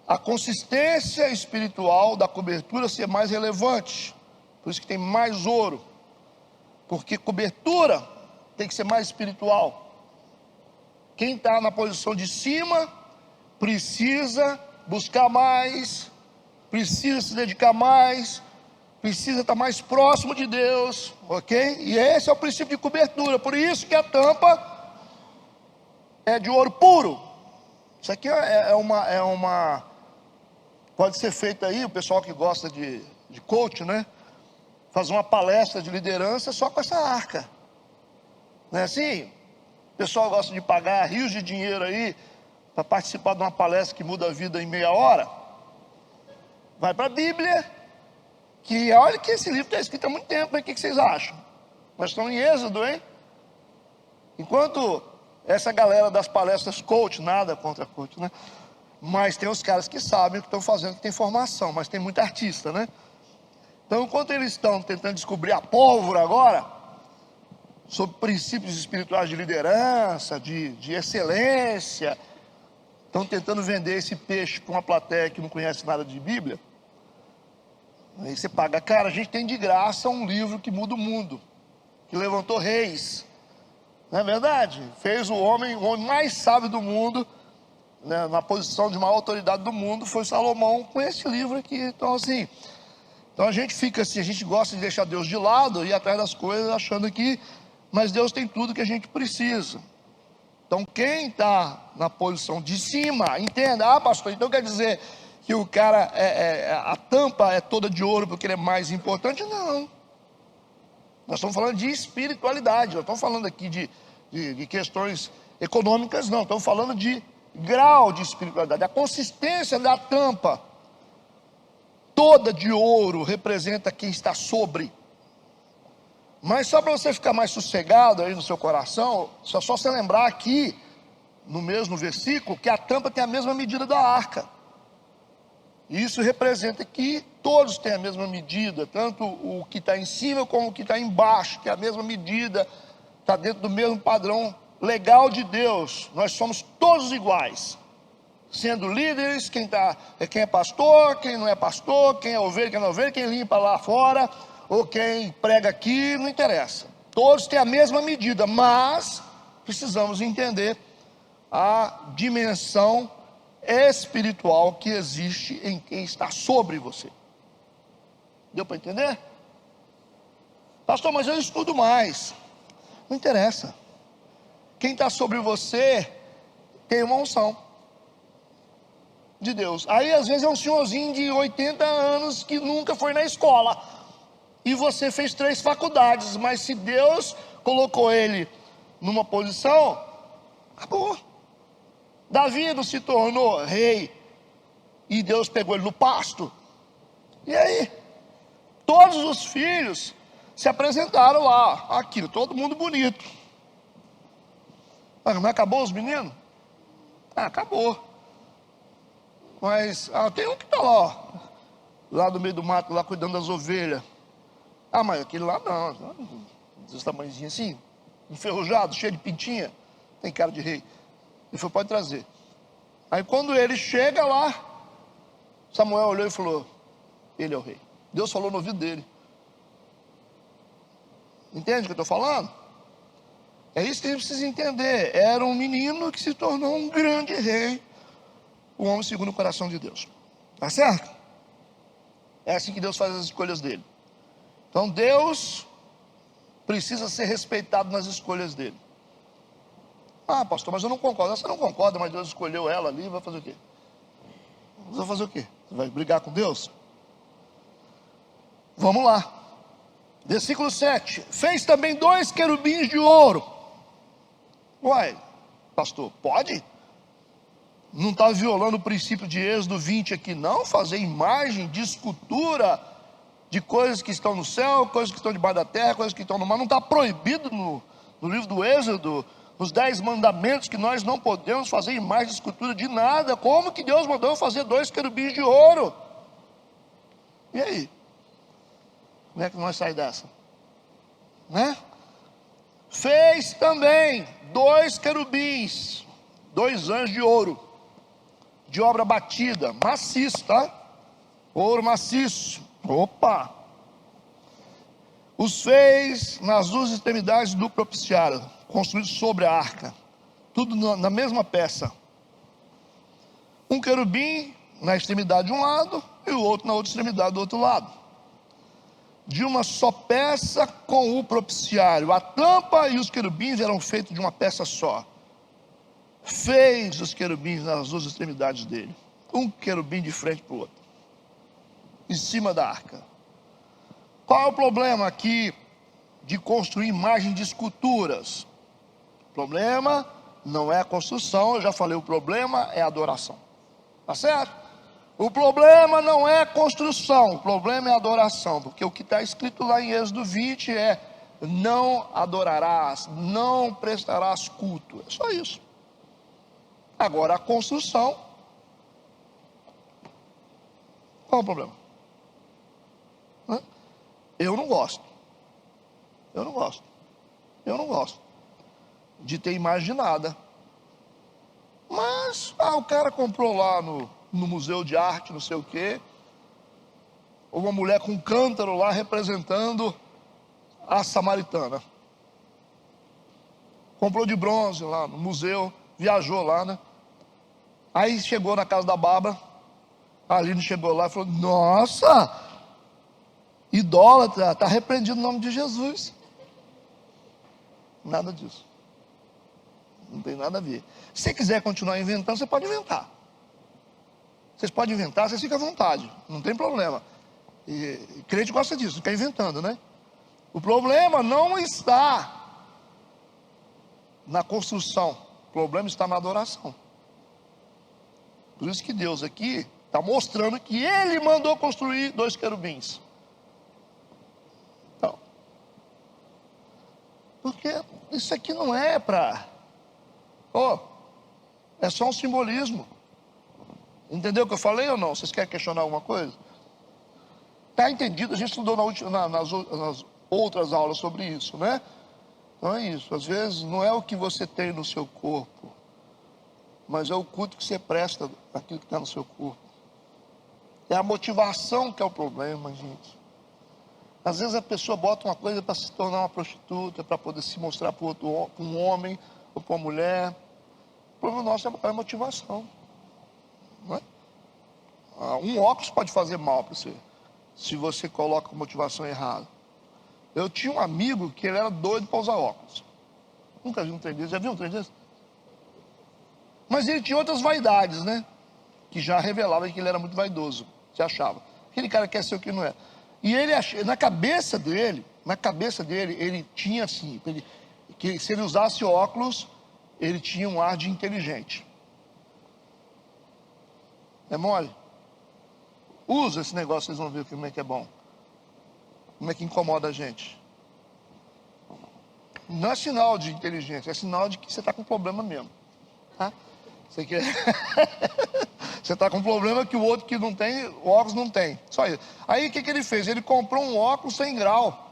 a consistência espiritual da cobertura ser mais relevante. Por isso que tem mais ouro. Porque cobertura tem que ser mais espiritual. Quem está na posição de cima precisa buscar mais, precisa se dedicar mais, precisa estar mais próximo de Deus, ok? E esse é o princípio de cobertura. Por isso que a tampa é de ouro puro. Isso aqui é uma pode ser feito aí, o pessoal que gosta de coach, né? Fazer uma palestra de liderança só com essa arca. Não é assim? O pessoal gosta de pagar rios de dinheiro aí para participar de uma palestra que muda a vida em meia hora. vai para a Bíblia, que olha que esse livro está escrito há muito tempo, hein? O que vocês acham? Nós estamos em Êxodo, hein? Enquanto essa galera das palestras coach, nada contra coach, né? Mas tem os caras que sabem o que estão fazendo, que tem formação, mas tem muito artista, né? Então, enquanto eles estão tentando descobrir a pólvora agora, sobre princípios espirituais de liderança, de excelência, estão tentando vender esse peixe para uma plateia que não conhece nada de Bíblia. Aí você paga, cara, a gente tem de graça um livro que muda o mundo, que levantou reis, não é verdade? Fez o homem mais sábio do mundo, né, na posição de maior autoridade do mundo, foi Salomão com esse livro aqui. Então assim, a gente fica assim, a gente gosta de deixar Deus de lado e ir atrás das coisas achando que, mas Deus tem tudo que a gente precisa. Então quem está na posição de cima, entenda, pastor, então quer dizer que o cara, a tampa é toda de ouro porque ele é mais importante? Não. Nós estamos falando de espiritualidade, nós estamos falando aqui de questões econômicas, não, estamos falando de grau de espiritualidade. A consistência da tampa, toda de ouro, representa quem está sobre. Mas só para você ficar mais sossegado aí no seu coração, só você lembrar aqui, no mesmo versículo, que a tampa tem a mesma medida da arca. Isso representa que todos têm a mesma medida, tanto o que está em cima como o que está embaixo, que é a mesma medida, está dentro do mesmo padrão legal de Deus. Nós somos todos iguais, sendo líderes, quem é pastor, quem não é pastor, quem é ovelha, quem não é ovelha, quem limpa lá fora, ou quem prega aqui, não interessa. Todos têm a mesma medida, mas precisamos entender a dimensão espiritual que existe em quem está sobre você. Deu para entender? Pastor, mas eu estudo mais. Não interessa. Quem está sobre você tem uma unção de Deus. Aí às vezes é um senhorzinho de 80 anos que nunca foi na escola, e você fez 3 faculdades, mas se Deus colocou ele numa posição, acabou. Davi não se tornou rei e Deus pegou ele no pasto? E aí? Todos os filhos se apresentaram lá, aquilo, todo mundo bonito. Mas acabou os meninos? Acabou. Mas tem um que está lá no meio do mato, lá cuidando das ovelhas. Mas aquele lá não, desse tamanhozinho assim, enferrujado, cheio de pintinha, tem cara de rei. Ele falou, pode trazer. Aí quando ele chega lá, Samuel olhou e falou, ele é o rei. Deus falou no ouvido dele. Entende o que eu estou falando? É isso que a gente precisa entender. Era um menino que se tornou um grande rei, um homem segundo o coração de Deus. Tá certo? É assim que Deus faz as escolhas dele. Então Deus precisa ser respeitado nas escolhas dele. Pastor, mas eu não concordo. Você não concorda, mas Deus escolheu ela ali, vai fazer o quê? Você vai fazer o quê? Você vai brigar com Deus? Vamos lá. Versículo 7. Fez também 2 querubins de ouro. Uai, pastor, pode? Não está violando o princípio de Êxodo 20 aqui não? Fazer imagem de escultura de coisas que estão no céu, coisas que estão debaixo da terra, coisas que estão no mar. Não está proibido no livro do Êxodo, nos 10 mandamentos, que nós não podemos fazer imagem de escultura de nada. Como que Deus mandou fazer 2 querubins de ouro? E aí? Como é que nós saímos dessa? Né? Fez também 2 querubins, 2 anjos de ouro, de obra batida, maciço, tá? Ouro maciço. Opa! Os fez nas 2 extremidades do propiciário, construído sobre a arca, tudo na mesma peça. Um querubim na extremidade de um lado e o outro na outra extremidade do outro lado, de uma só peça com o propiciário. A tampa e os querubins eram feitos de uma peça só. Fez os querubins nas 2 extremidades dele, um querubim de frente para o outro, em cima da arca. Qual é o problema aqui de construir imagem de esculturas? O problema não é a construção, eu já falei, o problema é a adoração. Tá certo? O problema não é a construção, o problema é a adoração, porque o que está escrito lá em Êxodo 20 é: não adorarás, não prestarás culto. É só isso. Agora a construção, qual é o problema? Eu não gosto de ter imaginada. Mas o cara comprou lá no museu de arte, não sei o quê, uma mulher com um cântaro lá representando a samaritana. Comprou de bronze lá no museu, viajou lá, né? Aí chegou na casa da Bárbara, a Aline chegou lá e falou: nossa, idólatra, está repreendido no nome de Jesus. Nada disso. Não tem nada a ver. Se você quiser continuar inventando, você pode inventar. Vocês podem inventar, vocês ficam à vontade, não tem problema. E crente gosta disso, fica inventando, né? O problema não está na construção, o problema está na adoração. Por isso que Deus aqui está mostrando que Ele mandou construir 2 querubins. Então, porque isso aqui não é para... é só um simbolismo. Entendeu o que eu falei ou não? Vocês querem questionar alguma coisa? Está entendido? A gente estudou nas outras aulas sobre isso, né? Não é isso. Às vezes não é o que você tem no seu corpo, mas é o culto que você presta àquilo que está no seu corpo. É a motivação que é o problema, gente. Às vezes a pessoa bota uma coisa para se tornar uma prostituta, para poder se mostrar para um homem ou para uma mulher. O problema nosso é a motivação. Não é? Um óculos pode fazer mal para você, se você coloca a motivação errada. Eu tinha um amigo que ele era doido para usar óculos. Nunca vi um trem desse. Já viu um trem desse? Mas ele tinha outras vaidades, né? Que já revelava que ele era muito vaidoso. Se achava. Aquele cara quer ser o que não é. E ele na cabeça dele, ele tinha assim, que se ele usasse óculos, ele tinha um ar de inteligente. É mole? Usa esse negócio, vocês vão ver como é que é bom. Como é que incomoda a gente. Não é sinal de inteligência, é sinal de que você está com problema mesmo. Tá? Você quer... Você está com um problema que o outro que não tem, o óculos não tem. Só isso. Aí o que ele fez? Ele comprou um óculos sem grau.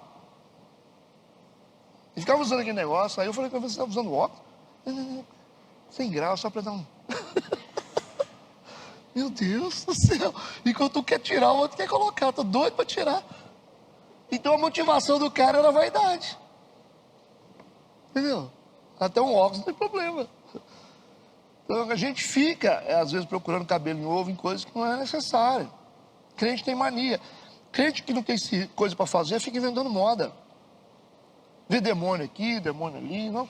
Ele ficava usando aquele negócio. Aí eu falei: você está usando óculos? Sem grau, só para dar um... Meu Deus do céu. Enquanto um quer tirar, o outro quer colocar. Estou doido para tirar. Então a motivação do cara era a vaidade. Entendeu? Até um óculos não tem problema. Então a gente fica, às vezes, procurando cabelo em ovo em coisas que não é necessário. Crente tem mania. Crente que não tem coisa para fazer, fica inventando moda. Vê demônio aqui, demônio ali. Não,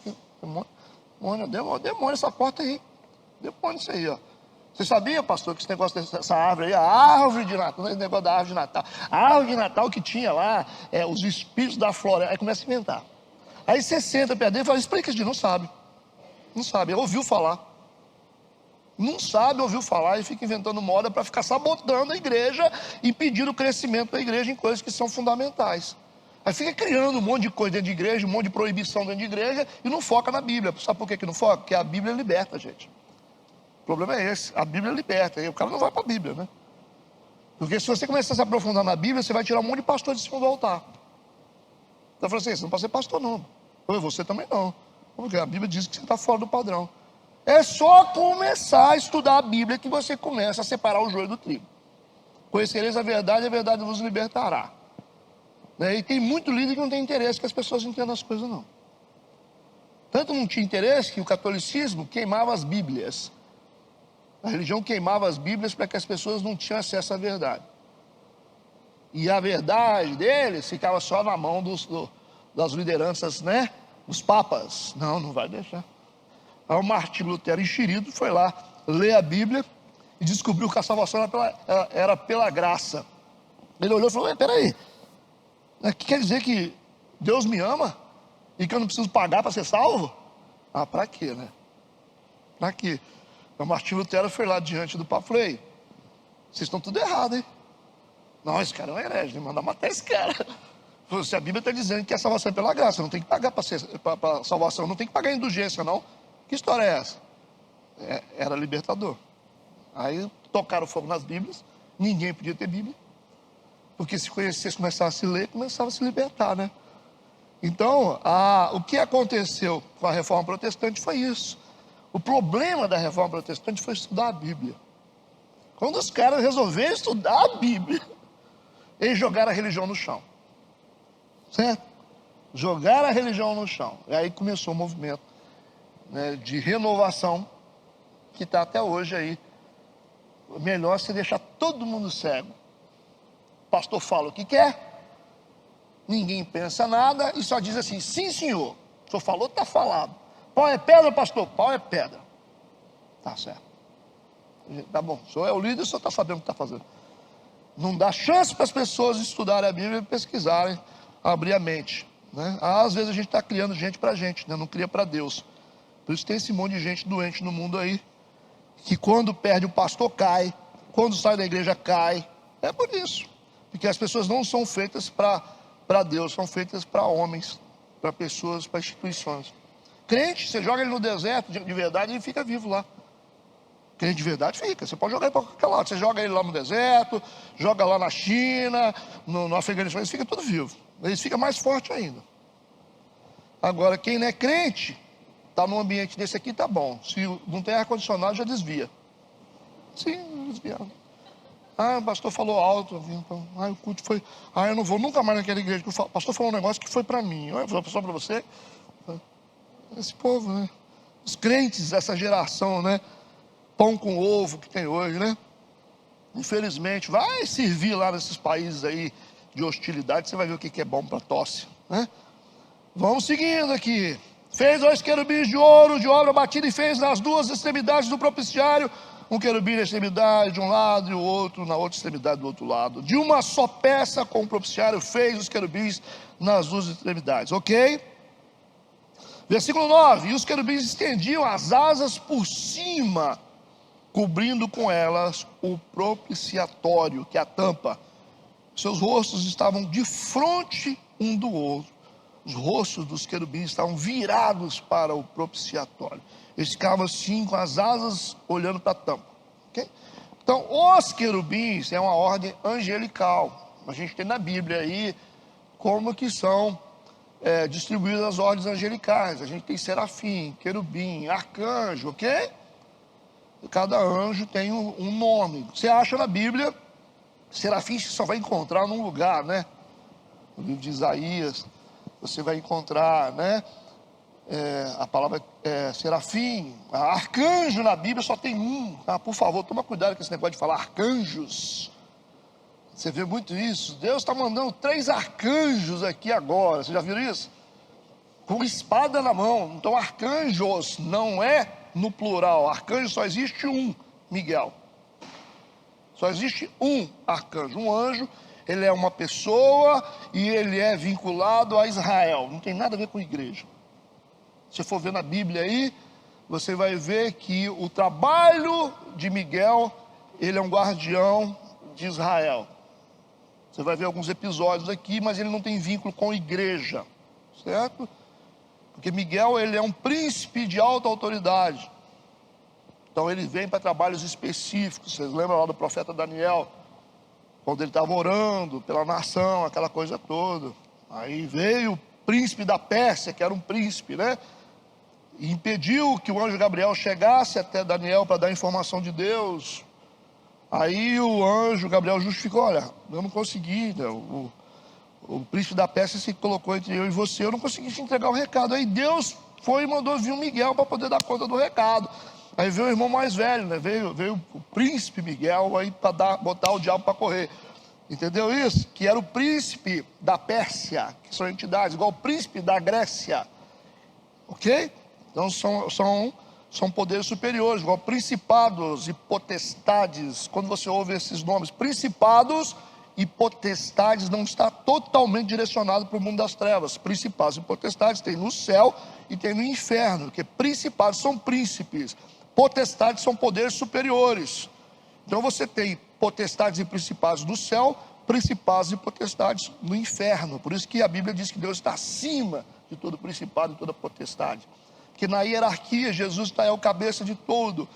demônio essa porta aí. Demônio isso aí, ó. Você sabia, pastor, que esse negócio dessa árvore aí, a árvore de Natal, esse negócio da árvore de Natal. A árvore de Natal que tinha lá, os espíritos da floresta. Aí começa a inventar. Aí você senta perto dele e fala: explica isso, não sabe. Não sabe, ouviu falar. Não sabe, ouviu falar e fica inventando moda para ficar sabotando a igreja, impedindo o crescimento da igreja em coisas que são fundamentais. Aí fica criando um monte de coisa dentro de igreja, um monte de proibição dentro de igreja e não foca na Bíblia. Sabe por que não foca? Porque a Bíblia liberta, gente. O problema é esse, a Bíblia liberta, e o cara não vai para a Bíblia, né? Porque se você começar a se aprofundar na Bíblia, você vai tirar um monte de pastor de cima do altar. Então eu falei assim: você não pode ser pastor não, você também não, porque a Bíblia diz que você está fora do padrão. É só começar a estudar a Bíblia que você começa a separar o joio do trigo. Conhecereis a verdade vos libertará. E tem muito líder que não tem interesse que as pessoas entendam as coisas não. Tanto não tinha interesse que o catolicismo queimava as Bíblias. A religião queimava as Bíblias para que as pessoas não tinham acesso à verdade. E a verdade deles ficava só na mão das lideranças, né? Dos papas. Não vai deixar. Aí o Martinho Lutero, enxerido, foi lá ler a Bíblia e descobriu que a salvação era pela graça. Ele olhou e falou: peraí, que quer dizer que Deus me ama e que eu não preciso pagar para ser salvo? Para quê, né? Para quê? O Martinho Lutero foi lá diante do Papa e falou: Vocês estão tudo errado, hein? Não, esse cara é um herege, manda matar esse cara. Se a Bíblia está dizendo que a salvação é pela graça, não tem que pagar para salvação, não tem que pagar indulgência, não. Que história é essa? Era libertador. Aí tocaram fogo nas Bíblias, ninguém podia ter Bíblia, porque se conhecesse, começava a se ler, começava a se libertar, né? Então, o que aconteceu com a Reforma Protestante foi isso. O problema da Reforma Protestante foi estudar a Bíblia. Quando os caras resolveram estudar a Bíblia, eles jogaram a religião no chão. Certo? Jogaram a religião no chão. E aí começou o movimento, né, de renovação, que está até hoje aí. Melhor se deixar todo mundo cego. O pastor fala o que quer, ninguém pensa nada e só diz assim: sim, senhor. O senhor falou, está falado. Pau é pedra, pastor? Pau é pedra. Tá certo. Tá bom, o senhor é o líder, o senhor está sabendo o que está fazendo. Não dá chance para as pessoas estudarem a Bíblia e pesquisarem, abrir a mente, né? Às vezes a gente está criando gente para a gente, né? Não cria para Deus. Por isso tem esse monte de gente doente no mundo aí, que quando perde o pastor cai, quando sai da igreja cai. É por isso, porque as pessoas não são feitas para Deus, são feitas para homens, para pessoas, para instituições. Crente, você joga ele no deserto de verdade, ele fica vivo lá. Crente de verdade fica, você pode jogar ele para qualquer lado. Você joga ele lá no deserto, joga lá na China, no Afeganistão, eles ficam tudo vivos. Eles ficam mais fortes ainda. Agora, quem não é crente, está num ambiente desse aqui, tá bom. Se não tem ar-condicionado, já desvia. Sim, desviado. O pastor falou alto. O culto foi. Eu não vou nunca mais naquela igreja. O pastor falou um negócio que foi para mim. Foi só para você. Esse povo, né? Os crentes, essa geração, né? Pão com ovo que tem hoje, né? Infelizmente, vai servir lá nesses países aí de hostilidade, você vai ver o que é bom para tosse, né? Vamos seguindo aqui. Fez 2 querubins de ouro, de obra batida, e fez nas 2 extremidades do propiciário, um querubim na extremidade de um lado e o outro na outra extremidade do outro lado. De uma só peça com o propiciário fez os querubins nas 2 extremidades, ok? Versículo 9, e os querubins estendiam as asas por cima, cobrindo com elas o propiciatório, que é a tampa. Seus rostos estavam de frente um do outro. Os rostos dos querubins estavam virados para o propiciatório. Eles ficavam assim, com as asas, olhando para a tampa. Okay? Então, os querubins é uma ordem angelical. A gente tem na Bíblia aí como que são distribuídas as ordens angelicais. A gente tem serafim, querubim, arcanjo, ok? Cada anjo tem um nome. Você acha na Bíblia, serafim você só vai encontrar num lugar, né? No livro de Isaías, você vai encontrar, né? A palavra serafim. Arcanjo na Bíblia só tem um. Por favor, toma cuidado com esse negócio de falar arcanjos. Você vê muito isso. Deus está mandando 3 arcanjos aqui agora. Vocês já viram isso? Com espada na mão. Então arcanjos não é no plural. Arcanjo só existe um, Miguel. Só existe um arcanjo. Um anjo, ele é uma pessoa e ele é vinculado a Israel. Não tem nada a ver com igreja. Se for ver na Bíblia aí, você vai ver que o trabalho de Miguel, ele é um guardião de Israel. Você vai ver alguns episódios aqui, mas ele não tem vínculo com igreja, certo? Porque Miguel, ele é um príncipe de alta autoridade. Então ele vem para trabalhos específicos. Vocês lembram lá do profeta Daniel? Quando ele estava orando pela nação, aquela coisa toda. Aí veio o príncipe da Pérsia, que era um príncipe, né? E impediu que o anjo Gabriel chegasse até Daniel para dar informação de Deus. Aí o anjo Gabriel justificou: olha, eu não consegui, né? O príncipe da Pérsia se colocou entre eu e você, eu não consegui te entregar o recado. Aí Deus foi e mandou vir o Miguel para poder dar conta do recado. Aí veio o irmão mais velho, né? Veio o príncipe Miguel aí para botar o diabo para correr. Entendeu isso? Que era o príncipe da Pérsia, que são entidades, igual o príncipe da Grécia. Ok? Então são poderes superiores, igual principados e potestades. Quando você ouve esses nomes, principados e potestades, não está totalmente direcionado para o mundo das trevas. Principados e potestades tem no céu e tem no inferno, porque principados são príncipes, potestades são poderes superiores. Então você tem potestades e principados do céu, principados e potestades no inferno. Por isso que a Bíblia diz que Deus está acima de todo principado e toda potestade. Que na hierarquia Jesus é o cabeça de tudo.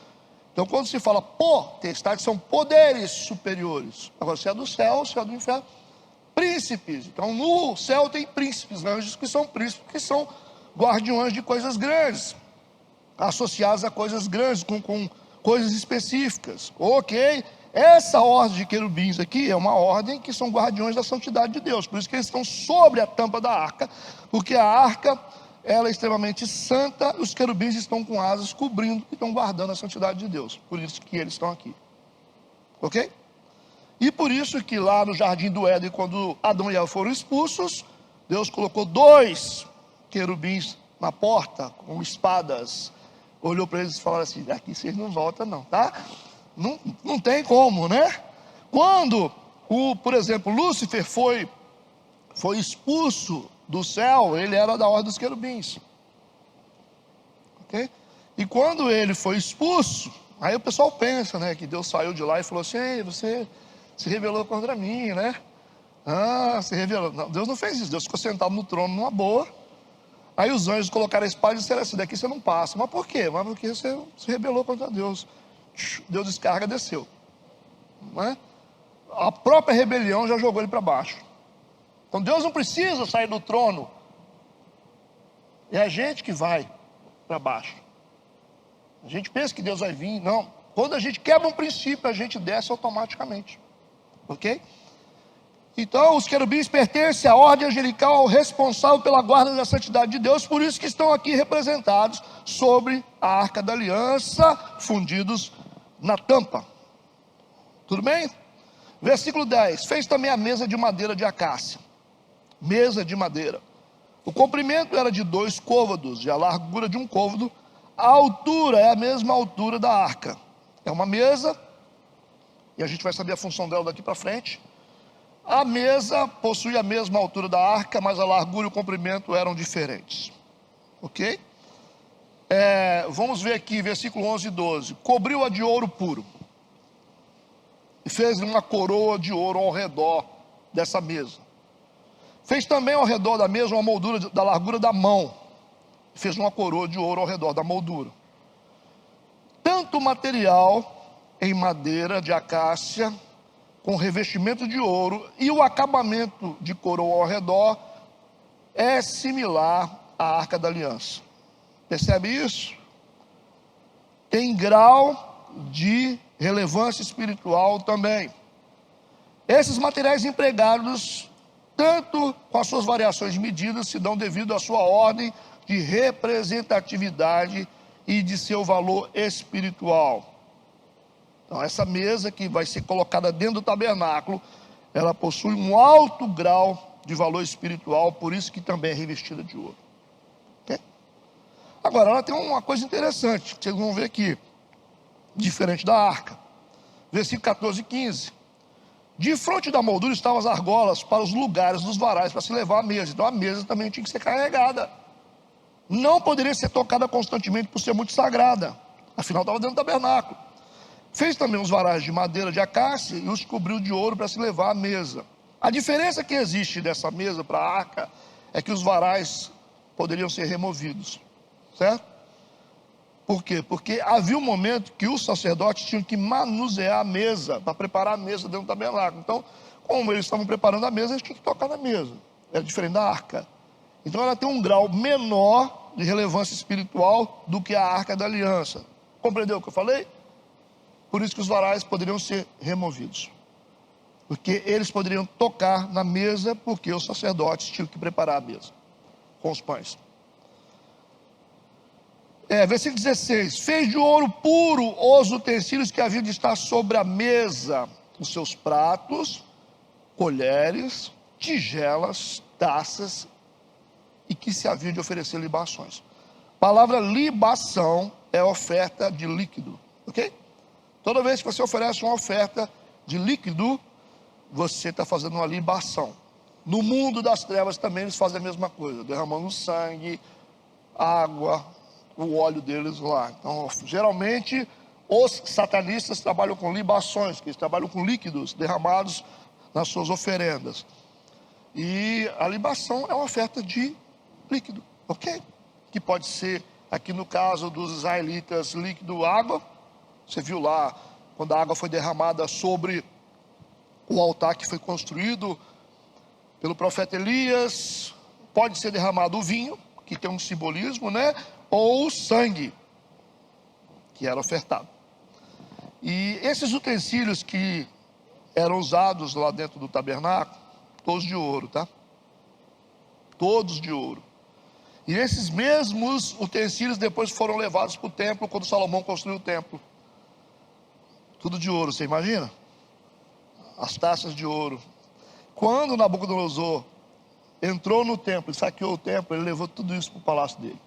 Então quando se fala potestade, são poderes superiores. Agora se é do céu, se é do inferno, príncipes. Então no céu tem príncipes, anjos que são príncipes, que são guardiões de coisas grandes, associados a coisas grandes, com coisas específicas. Ok? Essa ordem de querubins aqui é uma ordem que são guardiões da santidade de Deus. Por isso que eles estão sobre a tampa da arca, porque a arca, ela é extremamente santa, os querubins estão com asas cobrindo e estão guardando a santidade de Deus. Por isso que eles estão aqui. Ok? E por isso que lá no jardim do Éden, quando Adão e Eva foram expulsos, Deus colocou 2 querubins na porta, com espadas. Olhou para eles e falou assim: daqui vocês não voltam não, tá? Não tem como, né? Quando, por exemplo, Lúcifer foi expulso do céu, ele era da ordem dos querubins. Ok? E quando ele foi expulso, aí o pessoal pensa, né, que Deus saiu de lá e falou assim: ei, você se rebelou contra mim, né? Se rebelou. Não, Deus não fez isso. Deus ficou sentado no trono numa boa. Aí os anjos colocaram a espada e disseram assim: daqui você não passa. Mas por quê? Mas porque você se rebelou contra Deus. Deus descarga, desceu, não é? A própria rebelião já jogou ele para baixo. Então Deus não precisa sair do trono, é a gente que vai para baixo. A gente pensa que Deus vai vir, não. Quando a gente quebra um princípio, a gente desce automaticamente. Ok? Então os querubins pertencem à ordem angelical responsável pela guarda da santidade de Deus. Por isso que estão aqui representados sobre a arca da aliança, fundidos na tampa. Tudo bem? Versículo 10: fez também a mesa de madeira de acácia. Mesa de madeira. O comprimento era de 2 côvados, e a largura de 1 côvado. A altura é a mesma altura da arca. É uma mesa, e a gente vai saber a função dela daqui para frente. A mesa possui a mesma altura da arca, mas a largura e o comprimento eram diferentes. Ok? Vamos ver aqui, versículo 11 e 12. Cobriu-a de ouro puro, e fez uma coroa de ouro ao redor dessa mesa. Fez também ao redor da mesa uma moldura da largura da mão, e fez uma coroa de ouro ao redor da moldura. Tanto o material em madeira de acácia, com revestimento de ouro, e o acabamento de coroa ao redor, é similar à arca da aliança. Percebe isso? Tem grau de relevância espiritual também. Esses materiais empregados, tanto com as suas variações de medidas, se dão devido à sua ordem de representatividade e de seu valor espiritual. Então essa mesa que vai ser colocada dentro do tabernáculo, ela possui um alto grau de valor espiritual, por isso que também é revestida de ouro. Okay? Agora, ela tem uma coisa interessante, que vocês vão ver aqui, diferente da arca. Versículo 14 e 15. De frente da moldura estavam as argolas para os lugares dos varais, para se levar a mesa. Então a mesa também tinha que ser carregada. Não poderia ser tocada constantemente por ser muito sagrada. Afinal estava dentro do tabernáculo. Fez também os varais de madeira de acácia e os cobriu de ouro para se levar à mesa. A diferença que existe dessa mesa para a arca é que os varais poderiam ser removidos. Certo? Por quê? Porque havia um momento que os sacerdotes tinham que manusear a mesa, para preparar a mesa dentro do tabernáculo. Então, como eles estavam preparando a mesa, eles tinham que tocar na mesa. Era diferente da arca. Então ela tem um grau menor de relevância espiritual do que a arca da aliança. Compreendeu o que eu falei? Por isso que os varais poderiam ser removidos. Porque eles poderiam tocar na mesa, porque os sacerdotes tinham que preparar a mesa com os pães. Versículo 16. Fez de ouro puro os utensílios que haviam de estar sobre a mesa, os seus pratos, colheres, tigelas, taças, e que se haviam de oferecer libações. A palavra libação é oferta de líquido, ok? Toda vez que você oferece uma oferta de líquido, você está fazendo uma libação. No mundo das trevas também eles fazem a mesma coisa, derramando sangue, água, o óleo deles lá. Então, geralmente, Os satanistas trabalham com libações, que eles trabalham com líquidos derramados nas suas oferendas. E a libação é uma oferta de líquido, ok? Que pode ser, aqui no caso dos israelitas, líquido água. Você viu lá, quando a água foi derramada sobre o altar que foi construído pelo profeta Elias. Pode ser derramado o vinho, que tem um simbolismo, né? Ou o sangue, que era ofertado. E esses utensílios que eram usados lá dentro do tabernáculo, todos de ouro, tá? Todos de ouro. E esses mesmos utensílios depois foram levados para o templo, quando Salomão construiu o templo. Tudo de ouro, você imagina? As taças de ouro. Quando Nabucodonosor entrou no templo e saqueou o templo, ele levou tudo isso para o palácio dele.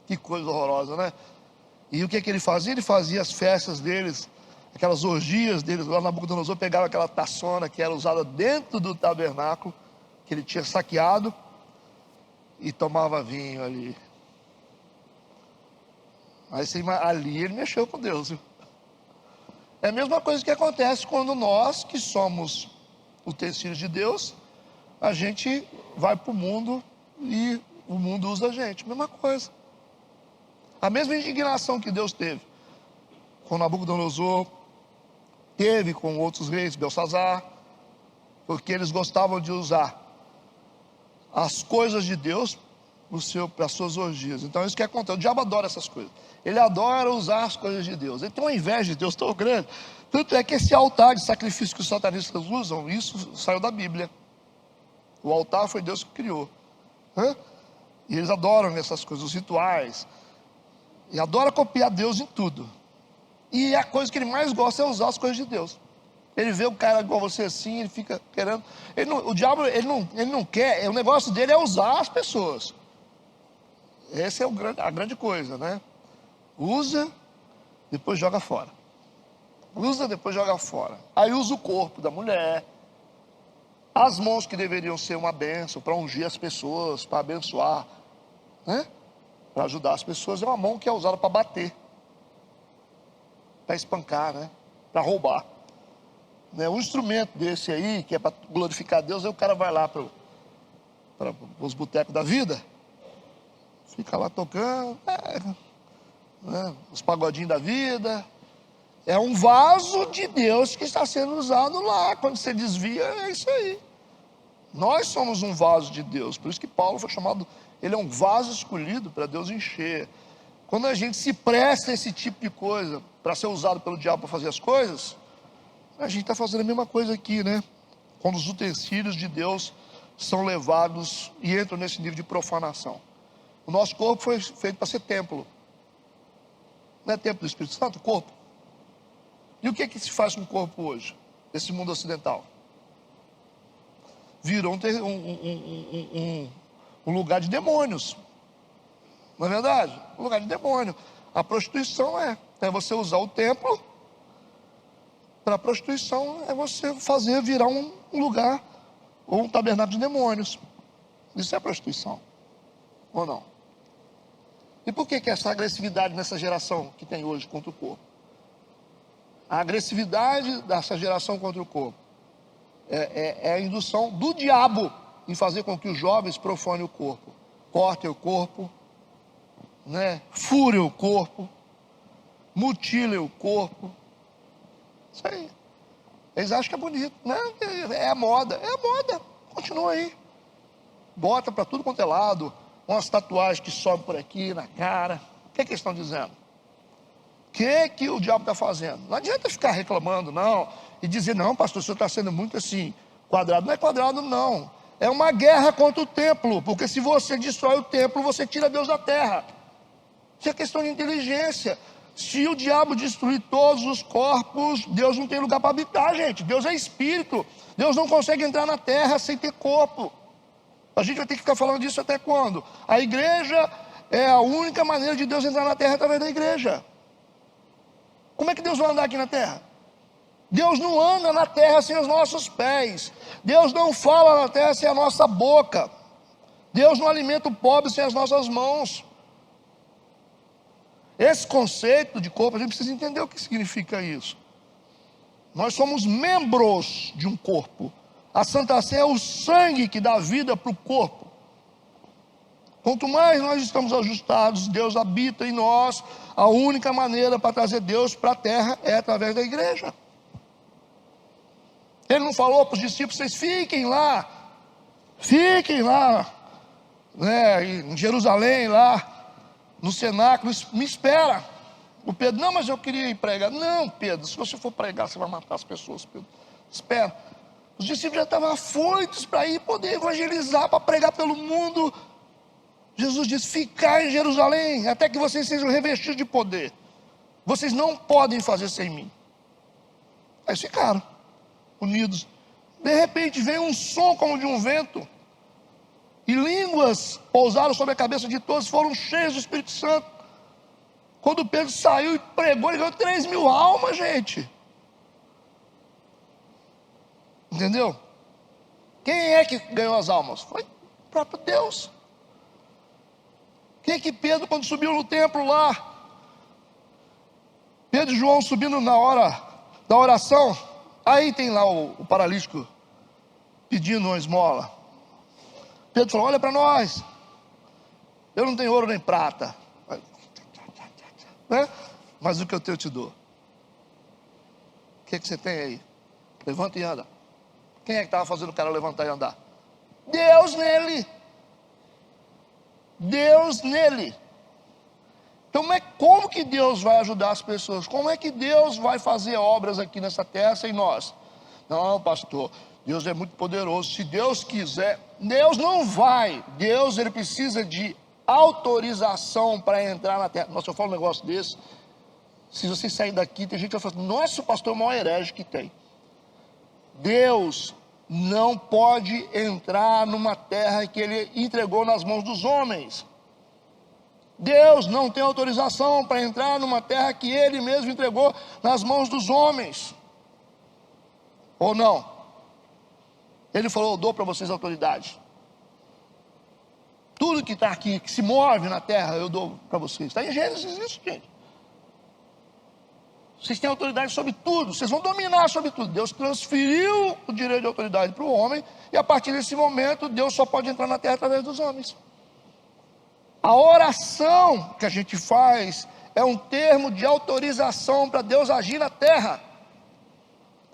Que coisa horrorosa, né? E o que ele fazia? Ele fazia as festas deles, aquelas orgias deles. Lá Nabucodonosor pegava aquela taçona que era usada dentro do tabernáculo, que ele tinha saqueado, e tomava vinho ali. Aí ali ele mexeu com Deus, viu? É a mesma coisa que acontece quando nós, que somos utensílios de Deus, a gente vai para o mundo e o mundo usa a gente. Mesma coisa. A mesma indignação que Deus teve com Nabucodonosor, teve com outros reis, Belsazar, porque eles gostavam de usar as coisas de Deus para as suas orgias. Então isso que acontece. O diabo adora essas coisas. Ele adora usar as coisas de Deus. Ele tem uma inveja de Deus tão grande. Tanto é que esse altar de sacrifício que os satanistas usam, isso saiu da Bíblia. O altar foi Deus que criou. E eles adoram essas coisas, os rituais. E adoram copiar Deus em tudo. E a coisa que ele mais gosta é usar as coisas de Deus. Ele vê o cara igual você assim, ele fica querendo. O diabo, ele não quer, o negócio dele é usar as pessoas. Essa é a grande coisa, né? Usa, depois joga fora. Usa, depois joga fora. Aí usa o corpo da mulher. As mãos que deveriam ser uma bênção para ungir as pessoas, para abençoar, né? Para ajudar as pessoas, é uma mão que é usada para bater, para espancar, né? Para roubar. Né? Um instrumento desse aí, que é para glorificar Deus, aí o cara vai lá para os botecos da vida, fica lá tocando, né? Os pagodinhos da vida. É um vaso de Deus que está sendo usado lá. Quando você desvia, é isso aí. Nós somos um vaso de Deus. Por isso que Paulo foi chamado, ele é um vaso escolhido para Deus encher. Quando a gente se presta a esse tipo de coisa, para ser usado pelo diabo para fazer as coisas, a gente está fazendo a mesma coisa aqui, né? Quando os utensílios de Deus são levados e entram nesse nível de profanação. O nosso corpo foi feito para ser templo. Não é templo do Espírito Santo, o corpo? E o que se faz com o corpo hoje, nesse mundo ocidental? Virou um lugar de demônios. Não é verdade? Um lugar de demônio. A prostituição é você usar o templo. Para a prostituição é você fazer virar um lugar ou um tabernáculo de demônios. Isso é prostituição, ou não? E por que essa agressividade nessa geração que tem hoje contra o corpo? A agressividade dessa geração contra o corpo é a indução do diabo em fazer com que os jovens profanem o corpo, cortem o corpo, né? Furem o corpo, mutilem o corpo. Isso aí. Eles acham que é bonito, né? É a moda, continua aí. Bota para tudo quanto é lado, umas tatuagens que sobem por aqui na cara. O que eles estão dizendo? O que o diabo está fazendo? Não adianta ficar reclamando, não, e dizer, não, pastor, o senhor está sendo muito assim, quadrado. Não é quadrado, não. É uma guerra contra o templo, porque se você destrói o templo, você tira Deus da terra. Isso é questão de inteligência. Se o diabo destruir todos os corpos, Deus não tem lugar para habitar, gente. Deus é espírito. Deus não consegue entrar na terra sem ter corpo. A gente vai ter que ficar falando disso até quando? A igreja é a única maneira de Deus entrar na terra através da igreja. Como é que Deus vai andar aqui na terra? Deus não anda na terra sem os nossos pés. Deus não fala na terra sem a nossa boca. Deus não alimenta o pobre sem as nossas mãos. Esse conceito de corpo, a gente precisa entender o que significa isso. Nós somos membros de um corpo. A Santa Ceia é o sangue que dá vida para o corpo. Quanto mais nós estamos ajustados, Deus habita em nós. A única maneira para trazer Deus para a terra é através da igreja. Ele não falou para os discípulos: vocês fiquem lá, né, em Jerusalém, lá no cenáculo, me espera. O Pedro: não, mas eu queria ir pregar. Não, Pedro, se você for pregar, você vai matar as pessoas, Pedro. Espera. Os discípulos já estavam afoitos para ir poder evangelizar, para pregar pelo mundo. Jesus disse: ficai em Jerusalém, até que vocês sejam revestidos de poder. Vocês não podem fazer sem mim. Aí ficaram unidos. De repente veio um som como de um vento, e línguas pousaram sobre a cabeça de todos, foram cheios do Espírito Santo. Quando Pedro saiu e pregou, ele ganhou 3.000 almas, gente. Entendeu? Quem é que ganhou as almas? Foi o próprio Deus. Quem é que Pedro, quando subiu no templo lá, Pedro e João subindo na hora da oração, aí tem lá o paralítico pedindo uma esmola. Pedro falou: olha para nós, eu não tenho ouro nem prata, né? Mas o que eu tenho eu te dou. O que você tem aí? Levanta e anda. Quem é que estava fazendo o cara levantar e andar? Deus nele. Deus nele. Então, como que Deus vai ajudar as pessoas? Como é que Deus vai fazer obras aqui nessa terra sem nós? Não, pastor, Deus é muito poderoso. Se Deus quiser, Deus não vai. Deus, ele precisa de autorização para entrar na terra. Nossa, eu falo um negócio desse, se você sair daqui, tem gente que vai falar: nossa, o pastor é o maior herege que tem. Deus não pode entrar numa terra que ele entregou nas mãos dos homens. Deus não tem autorização para entrar numa terra que ele mesmo entregou nas mãos dos homens. Ou não? Ele falou: eu dou para vocês autoridade. Tudo que está aqui, que se move na terra, eu dou para vocês. Está em Gênesis isso, gente. Vocês têm autoridade sobre tudo, vocês vão dominar sobre tudo. Deus transferiu o direito de autoridade para o homem, e a partir desse momento, Deus só pode entrar na terra através dos homens. A oração que a gente faz é um termo de autorização para Deus agir na terra.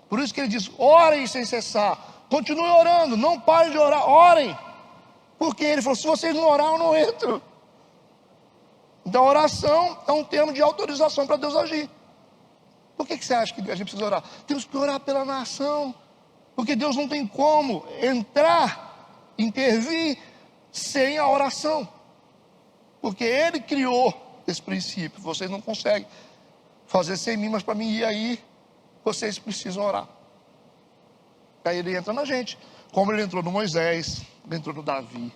Por isso que ele diz: orem sem cessar. Continue orando, não parem de orar, orem. Porque ele falou: se vocês não orar, eu não entro. Então a oração é um termo de autorização para Deus agir. Por que você acha que a gente precisa orar? Temos que orar pela nação, porque Deus não tem como entrar, intervir, sem a oração. Porque Ele criou esse princípio. Vocês não conseguem fazer sem mim, mas para mim ir aí, vocês precisam orar. Aí Ele entra na gente, como Ele entrou no Moisés, Ele entrou no Davi,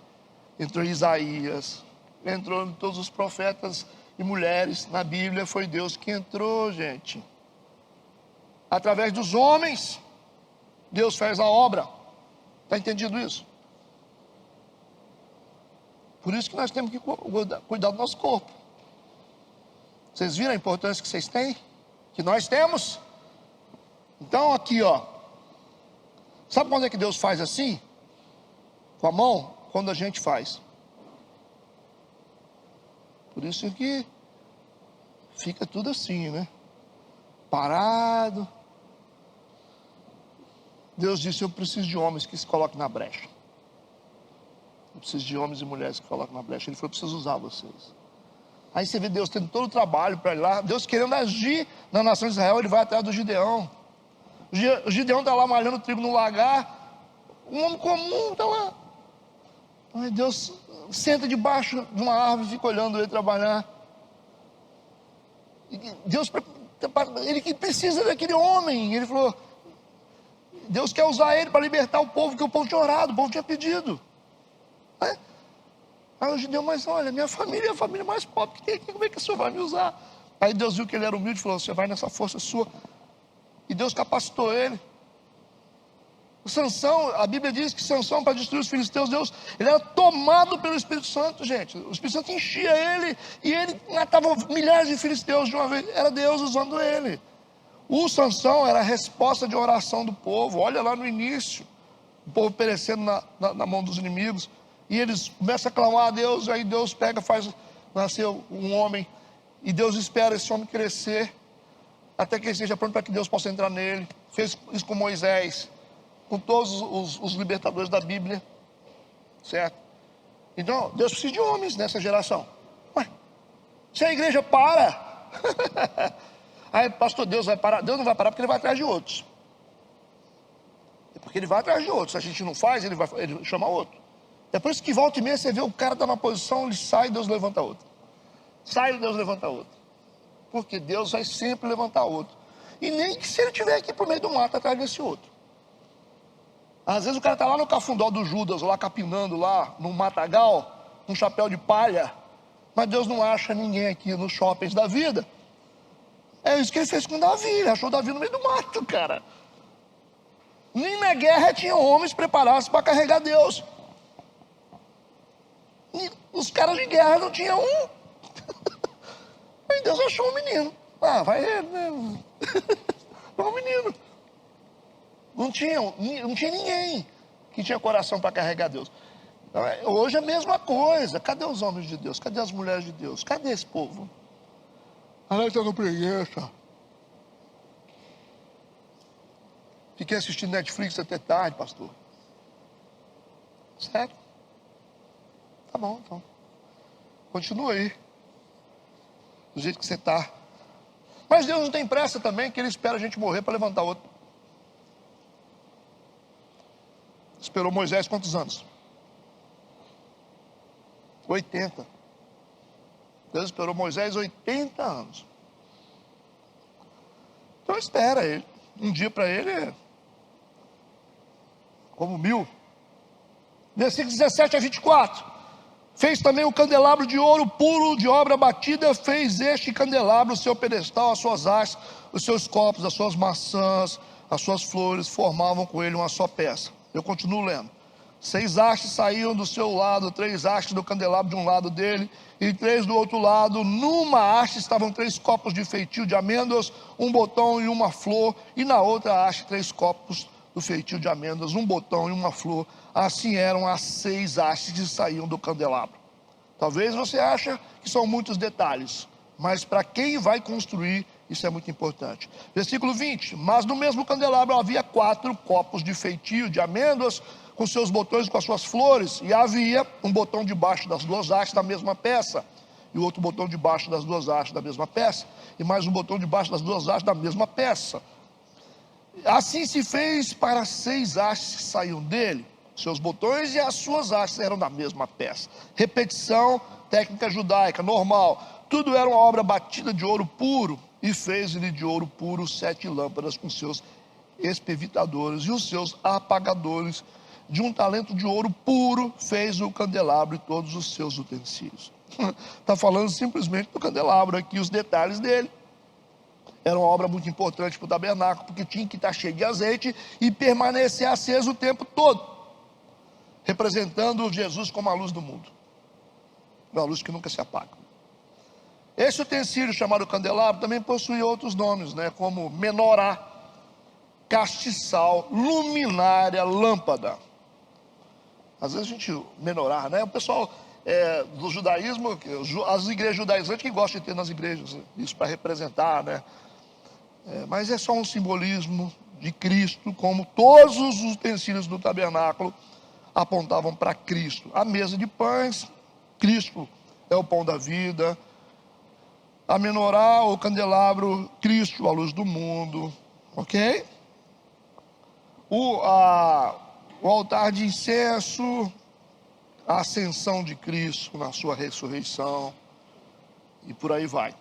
entrou em Isaías, entrou em todos os profetas e mulheres. Na Bíblia foi Deus que entrou, gente. Através dos homens, Deus fez a obra. Está entendido isso? Por isso que nós temos que cuidar do nosso corpo. Vocês viram a importância que vocês têm? Que nós temos? Então aqui, ó. Sabe quando é que Deus faz assim? Com a mão? Quando a gente faz. Por isso que fica tudo assim, né? Parado. Deus disse: eu preciso de homens que se coloquem na brecha. Eu preciso de homens e mulheres que colocam na brecha. Ele falou: eu preciso usar vocês. Aí você vê Deus tendo todo o trabalho para ir lá. Deus querendo agir na nação de Israel, ele vai atrás do Gideão. O Gideão está lá malhando trigo no lagar. Um homem comum está lá. Aí Deus senta debaixo de uma árvore e fica olhando ele trabalhar. E Deus, ele que precisa daquele homem. Ele falou: Deus quer usar ele para libertar o povo, que o povo tinha orado, o povo tinha pedido. Aí o Gideão: mas olha, minha família é a família mais pobre que tem aqui, como é que o senhor vai me usar? Aí Deus viu que ele era humilde e falou: você vai nessa força sua. E Deus capacitou ele. Sansão, a Bíblia diz que Sansão, para destruir os filisteus, ele era tomado pelo Espírito Santo, gente. O Espírito Santo enchia ele, e ele matava milhares de filisteus de uma vez. Era Deus usando ele. O Sansão era a resposta de oração do povo. Olha lá no início, o povo perecendo na mão dos inimigos, e eles começam a clamar a Deus. Aí Deus pega, faz nascer um homem, e Deus espera esse homem crescer, até que ele esteja pronto para que Deus possa entrar nele. Fez isso com Moisés, com todos os libertadores da Bíblia, certo? Então, Deus precisa de homens nessa geração. Ué, se a igreja para, aí, pastor, Deus vai parar? Deus não vai parar porque ele vai atrás de outros. É porque ele vai atrás de outros. Se a gente não faz, ele chama outro. É por isso que volta e meia você vê o cara está numa posição, ele sai, Deus levanta outro. Sai, Deus levanta outro. Porque Deus vai sempre levantar outro. E nem que se ele estiver aqui por meio do mato atrás desse outro. Às vezes o cara está lá no cafundó do Judas, lá capinando lá, no matagal, com um chapéu de palha, mas Deus não acha ninguém aqui nos shoppings da vida. É isso que ele fez com Davi, ele achou Davi no meio do mato, cara. Nem na guerra tinha homens preparados para carregar Deus. E os caras de guerra não tinham um. Aí Deus achou um menino. Ah, vai ele, né? É um menino. Não tinha ninguém que tinha coração para carregar Deus. Hoje é a mesma coisa. Cadê os homens de Deus? Cadê as mulheres de Deus? Cadê esse povo? Ah, está com preguiça. Fiquei assistindo Netflix até tarde, pastor. Sério? Tá bom, então. Continua aí. Do jeito que você está. Mas Deus não tem pressa também, que Ele espera a gente morrer para levantar outro. Esperou Moisés quantos anos? 80. Deus esperou Moisés 80 anos. Então espera ele. Um dia para ele é como 1000. Versículos 17 a 24. Fez também o candelabro de ouro puro, de obra batida. Fez este candelabro, o seu pedestal, as suas hastes, os seus copos, as suas maçãs, as suas flores, formavam com ele uma só peça. Eu continuo lendo. 6 hastes saíam do seu lado, 3 hastes do candelabro de um lado dele, e 3 do outro lado. Numa haste estavam 3 copos de feitio de amêndoas, um botão e uma flor, e na outra haste 3 copos do feitio de amêndoas, um botão e uma flor. Assim eram as 6 hastes que saíam do candelabro. Talvez você ache que são muitos detalhes, mas para quem vai construir, isso é muito importante. Versículo 20. Mas no mesmo candelabro havia 4 copos de feitio de amêndoas, com seus botões e com as suas flores, e havia um botão debaixo das 2 hastes da mesma peça, e outro botão debaixo das 2 hastes da mesma peça, e mais um botão debaixo das 2 hastes da mesma peça. Assim se fez para 6 hastes que saíam dele. Seus botões e as suas hastes eram da mesma peça. Repetição, técnica judaica, normal. Tudo era uma obra batida de ouro puro, e fez-lhe de ouro puro 7 lâmpadas com seus espevitadores e os seus apagadores. De um talento de ouro puro fez o candelabro e todos os seus utensílios. Está falando simplesmente do candelabro aqui, os detalhes dele. Era uma obra muito importante para o tabernáculo, porque tinha que estar cheio de azeite e permanecer aceso o tempo todo, representando Jesus como a luz do mundo, uma luz que nunca se apaga. Esse utensílio chamado candelabro também possui outros nomes, né, como menorá, castiçal, luminária, lâmpada. Às vezes a gente menorá, né? O pessoal do judaísmo, as igrejas judaizantes que gostam de ter nas igrejas isso para representar, né? Mas é só um simbolismo de Cristo, como todos os utensílios do tabernáculo apontavam para Cristo. A mesa de pães, Cristo é o pão da vida. A menorá, o candelabro, Cristo, a luz do mundo. Ok? O altar de incenso, a ascensão de Cristo na sua ressurreição, e por aí vai.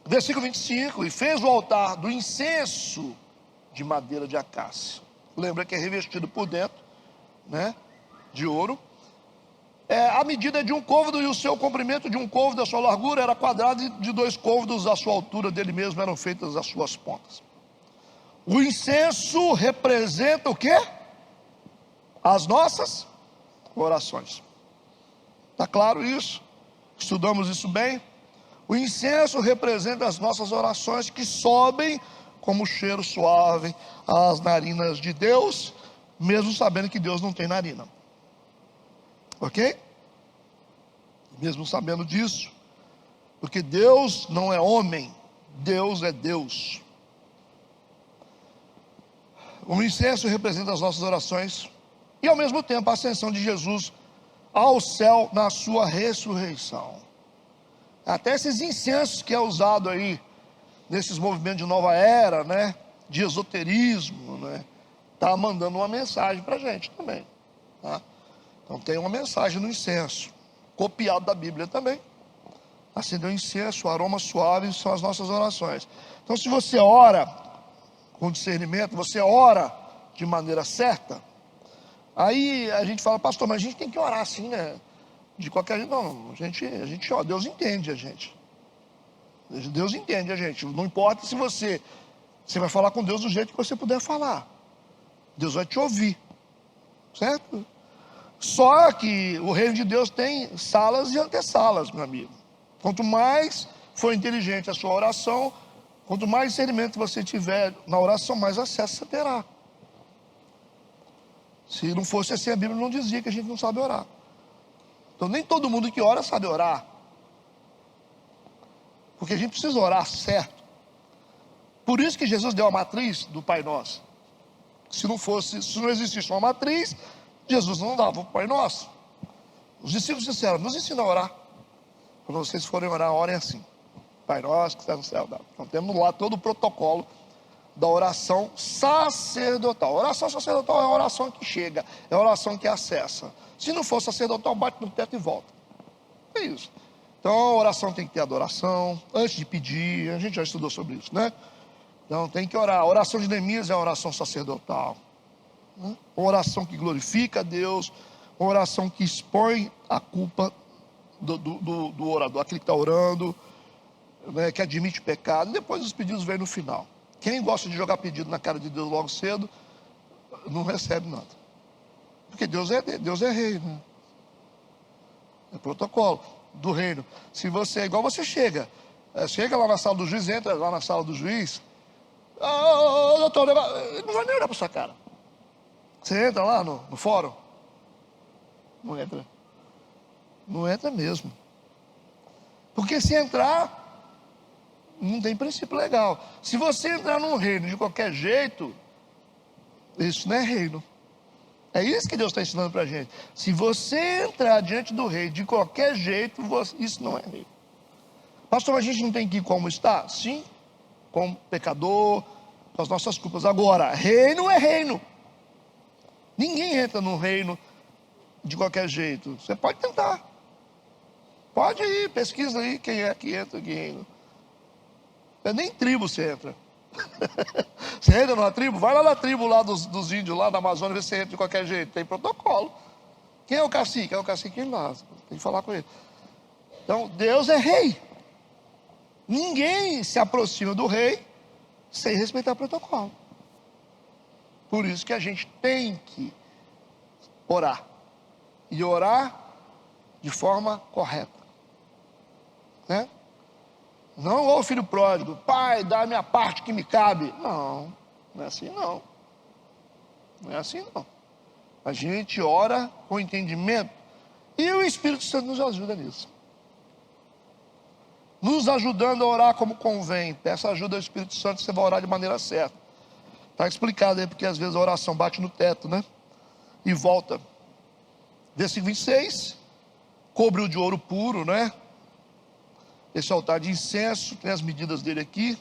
Versículo 25, e fez o altar do incenso de madeira de acácia. Lembra que é revestido por dentro, né, de ouro. A medida de um côvado, e o seu comprimento de um côvado, a sua largura era quadrada, e de 2 côvados a sua altura dele mesmo eram feitas as suas pontas. O incenso representa o quê? as nossas orações. Está claro isso? Estudamos isso bem? O incenso representa as nossas orações que sobem como cheiro suave às narinas de Deus, mesmo sabendo que Deus não tem narina. Ok? Mesmo sabendo disso, porque Deus não é homem, Deus é Deus. O incenso representa as nossas orações e ao mesmo tempo a ascensão de Jesus ao céu na sua ressurreição. Até esses incensos que é usado aí nesses movimentos de nova era, né, de esoterismo, né, tá mandando uma mensagem para a gente também, tá? Então tem uma mensagem no incenso, copiado da Bíblia também. Acender o incenso, o aroma suave são as nossas orações. Então se você ora com discernimento, você ora de maneira certa, aí a gente fala, pastor, mas a gente tem que orar assim, né? De qualquer jeito, não, a gente ora, Deus entende a gente. Deus entende a gente. Não importa se você vai falar com Deus do jeito que você puder falar. Deus vai te ouvir. Certo? Só que o reino de Deus tem salas e antessalas, meu amigo. Quanto mais for inteligente a sua oração, quanto mais discernimento você tiver na oração, mais acesso você terá. Se não fosse assim, a Bíblia não dizia que a gente não sabe orar. Então nem todo mundo que ora sabe orar. Porque a gente precisa orar certo. Por isso que Jesus deu a matriz do Pai Nosso. Se não existisse uma matriz, Jesus não dava o Pai Nosso. Os discípulos disseram, nos ensina a orar. Quando vocês forem orar, orem assim. Pai Nosso que está no céu. Então temos lá todo o protocolo da oração sacerdotal. A oração sacerdotal é a oração que chega, é a oração que acessa. Se não for sacerdotal, bate no teto e volta. É isso. Então a oração tem que ter adoração, antes de pedir, a gente já estudou sobre isso, né? Então tem que orar. A oração de Neemias é a oração sacerdotal, né? Uma oração que glorifica a Deus, uma oração que expõe a culpa do orador, aquele que está orando, né? Que admite pecado, e depois os pedidos vêm no final. Quem gosta de jogar pedido na cara de Deus logo cedo, não recebe nada. Porque Deus é rei, né? É protocolo do reino. Se você, igual você chega lá na sala do juiz, entra lá na sala do juiz, doutor, ele não vai nem olhar para sua cara. Você entra lá no fórum, não entra. Não entra mesmo. Porque se entrar, não tem princípio legal. Se você entrar num reino de qualquer jeito, isso não é reino. É isso que Deus está ensinando para a gente. Se você entrar diante do rei de qualquer jeito, isso não é reino. Pastor, a gente não tem que ir como está? Sim, como pecador, com as nossas culpas. Agora, reino é reino. Ninguém entra no reino de qualquer jeito. Você pode tentar. Pode ir, pesquisa aí quem é que entra aqui reino. Nem tribo você entra. Você entra numa tribo, vai lá na tribo lá dos índios, lá na Amazônia, vê se você entra de qualquer jeito. Tem protocolo. Quem é o cacique? É o cacique lá. Tem que falar com ele. Então, Deus é rei. Ninguém se aproxima do rei sem respeitar o protocolo. Por isso que a gente tem que orar. E orar de forma correta. Né? Não igual o filho pródigo, pai, dá a minha parte que me cabe. Não, não é assim não. Não é assim não. A gente ora com entendimento e o Espírito Santo nos ajuda nisso. Nos ajudando a orar como convém. Peça ajuda ao Espírito Santo, você vai orar de maneira certa. Está explicado aí, porque às vezes a oração bate no teto, né? E volta. Versículo 26, cobre-o de ouro puro, né? Esse altar de incenso, tem as medidas dele aqui.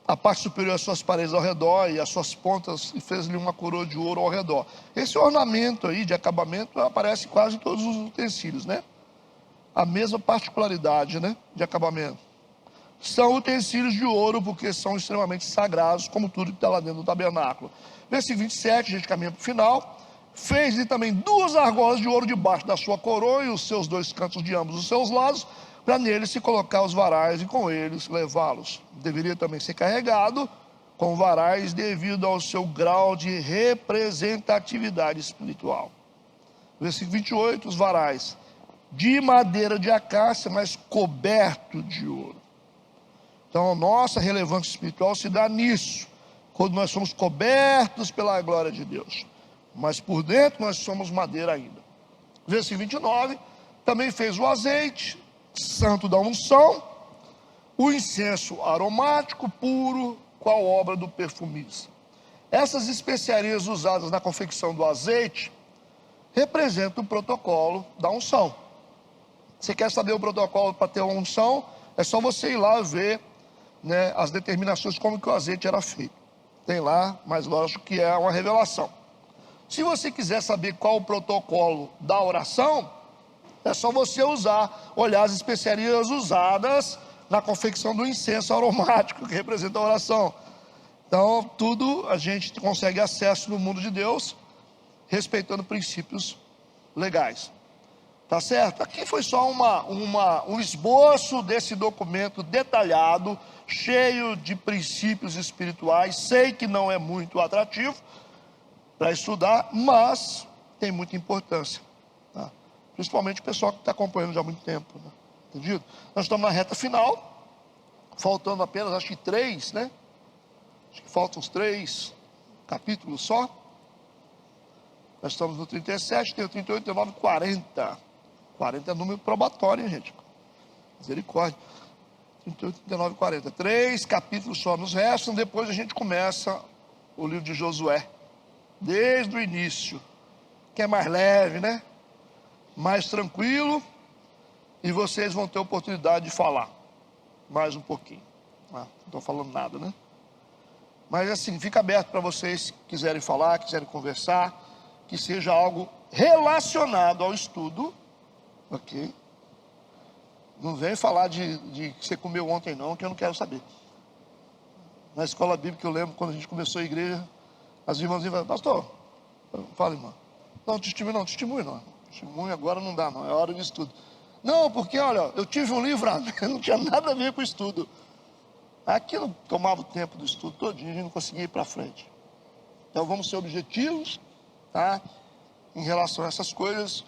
A parte superior, as suas paredes ao redor e as suas pontas, e fez-lhe uma coroa de ouro ao redor. Esse ornamento aí de acabamento aparece em quase todos os utensílios, né? A mesma particularidade, né? De acabamento. São utensílios de ouro porque são extremamente sagrados, como tudo que está lá dentro do tabernáculo. Versículo 27, a gente caminha para o final. Fez-lhe também 2 argolas de ouro debaixo da sua coroa e os seus 2 cantos de ambos os seus lados, para neles se colocar os varais e com eles levá-los. Deveria também ser carregado com varais devido ao seu grau de representatividade espiritual. Versículo 28, os varais de madeira de acácia, mas coberto de ouro. Então a nossa relevância espiritual se dá nisso, quando nós somos cobertos pela glória de Deus, mas por dentro nós somos madeira ainda. Versículo 29, também fez o azeite santo da unção, o incenso aromático puro, qual obra do perfumista. Essas especiarias usadas na confecção do azeite representam o protocolo da unção. Você quer saber o protocolo para ter uma unção? É só você ir lá ver, né, as determinações como que o azeite era feito. Tem lá, mas lógico que é uma revelação. Se você quiser saber qual o protocolo da oração, é só você olhar as especiarias usadas na confecção do incenso aromático, que representa a oração. Então, tudo a gente consegue acesso no mundo de Deus, respeitando princípios legais. Tá certo? Aqui foi só um esboço desse documento detalhado, cheio de princípios espirituais. Sei que não é muito atrativo para estudar, mas tem muita importância, tá? Principalmente o pessoal que está acompanhando já há muito tempo, né? Entendido? Nós estamos na reta final, faltando apenas, acho que 3, né? Acho que faltam uns 3 capítulos só. Nós estamos no 37, tem o 38, 39, 40. 40 é número probatório, hein, gente? Misericórdia. 38, 39, 40. 3 capítulos só nos restam, depois a gente começa o livro de Josué. Desde o início. Que é mais leve, né? Mais tranquilo. E vocês vão ter oportunidade de falar mais um pouquinho. Não estou falando nada, né? Mas assim, fica aberto para vocês que quiserem falar, quiserem conversar, que seja algo relacionado ao estudo, ok? Não vem falar de que você comeu ontem não, que eu não quero saber. Na escola bíblica eu lembro, quando a gente começou a igreja, as irmãs falavam, pastor, fala, irmã. Não, testemunho não. Testemunho agora não dá não, é hora de estudo. Não, porque olha, eu tive um livramento, não tinha nada a ver com o estudo. Aquilo tomava o tempo do estudo todinho, a gente não conseguia ir para frente. Então vamos ser objetivos, tá? Em relação a essas coisas.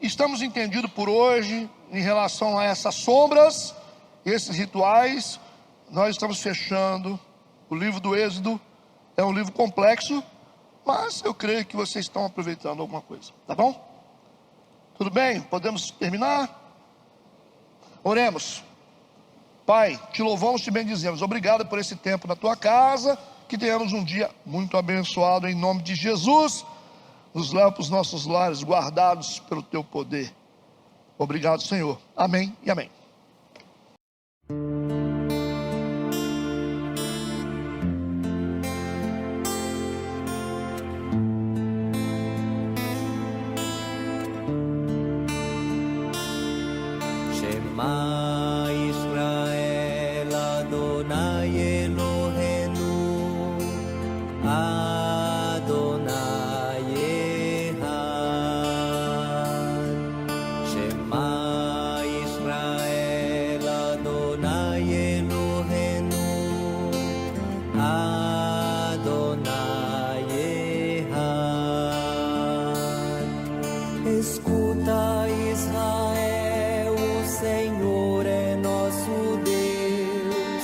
Estamos entendidos por hoje, em relação a essas sombras, esses rituais. Nós estamos fechando o livro do Êxodo. É um livro complexo, mas eu creio que vocês estão aproveitando alguma coisa, tá bom? Tudo bem? Podemos terminar? Oremos. Pai, te louvamos, te bendizemos. Obrigado por esse tempo na tua casa. Que tenhamos um dia muito abençoado em nome de Jesus. Nos leva para os nossos lares, guardados pelo teu poder. Obrigado, Senhor. Amém e amém. Shema Israel Adonai Eloheinu Adonai Echad. Shema Israel Adonai Eloheinu Adonai Echad. Escuta, Israel, o Senhor é nosso Deus.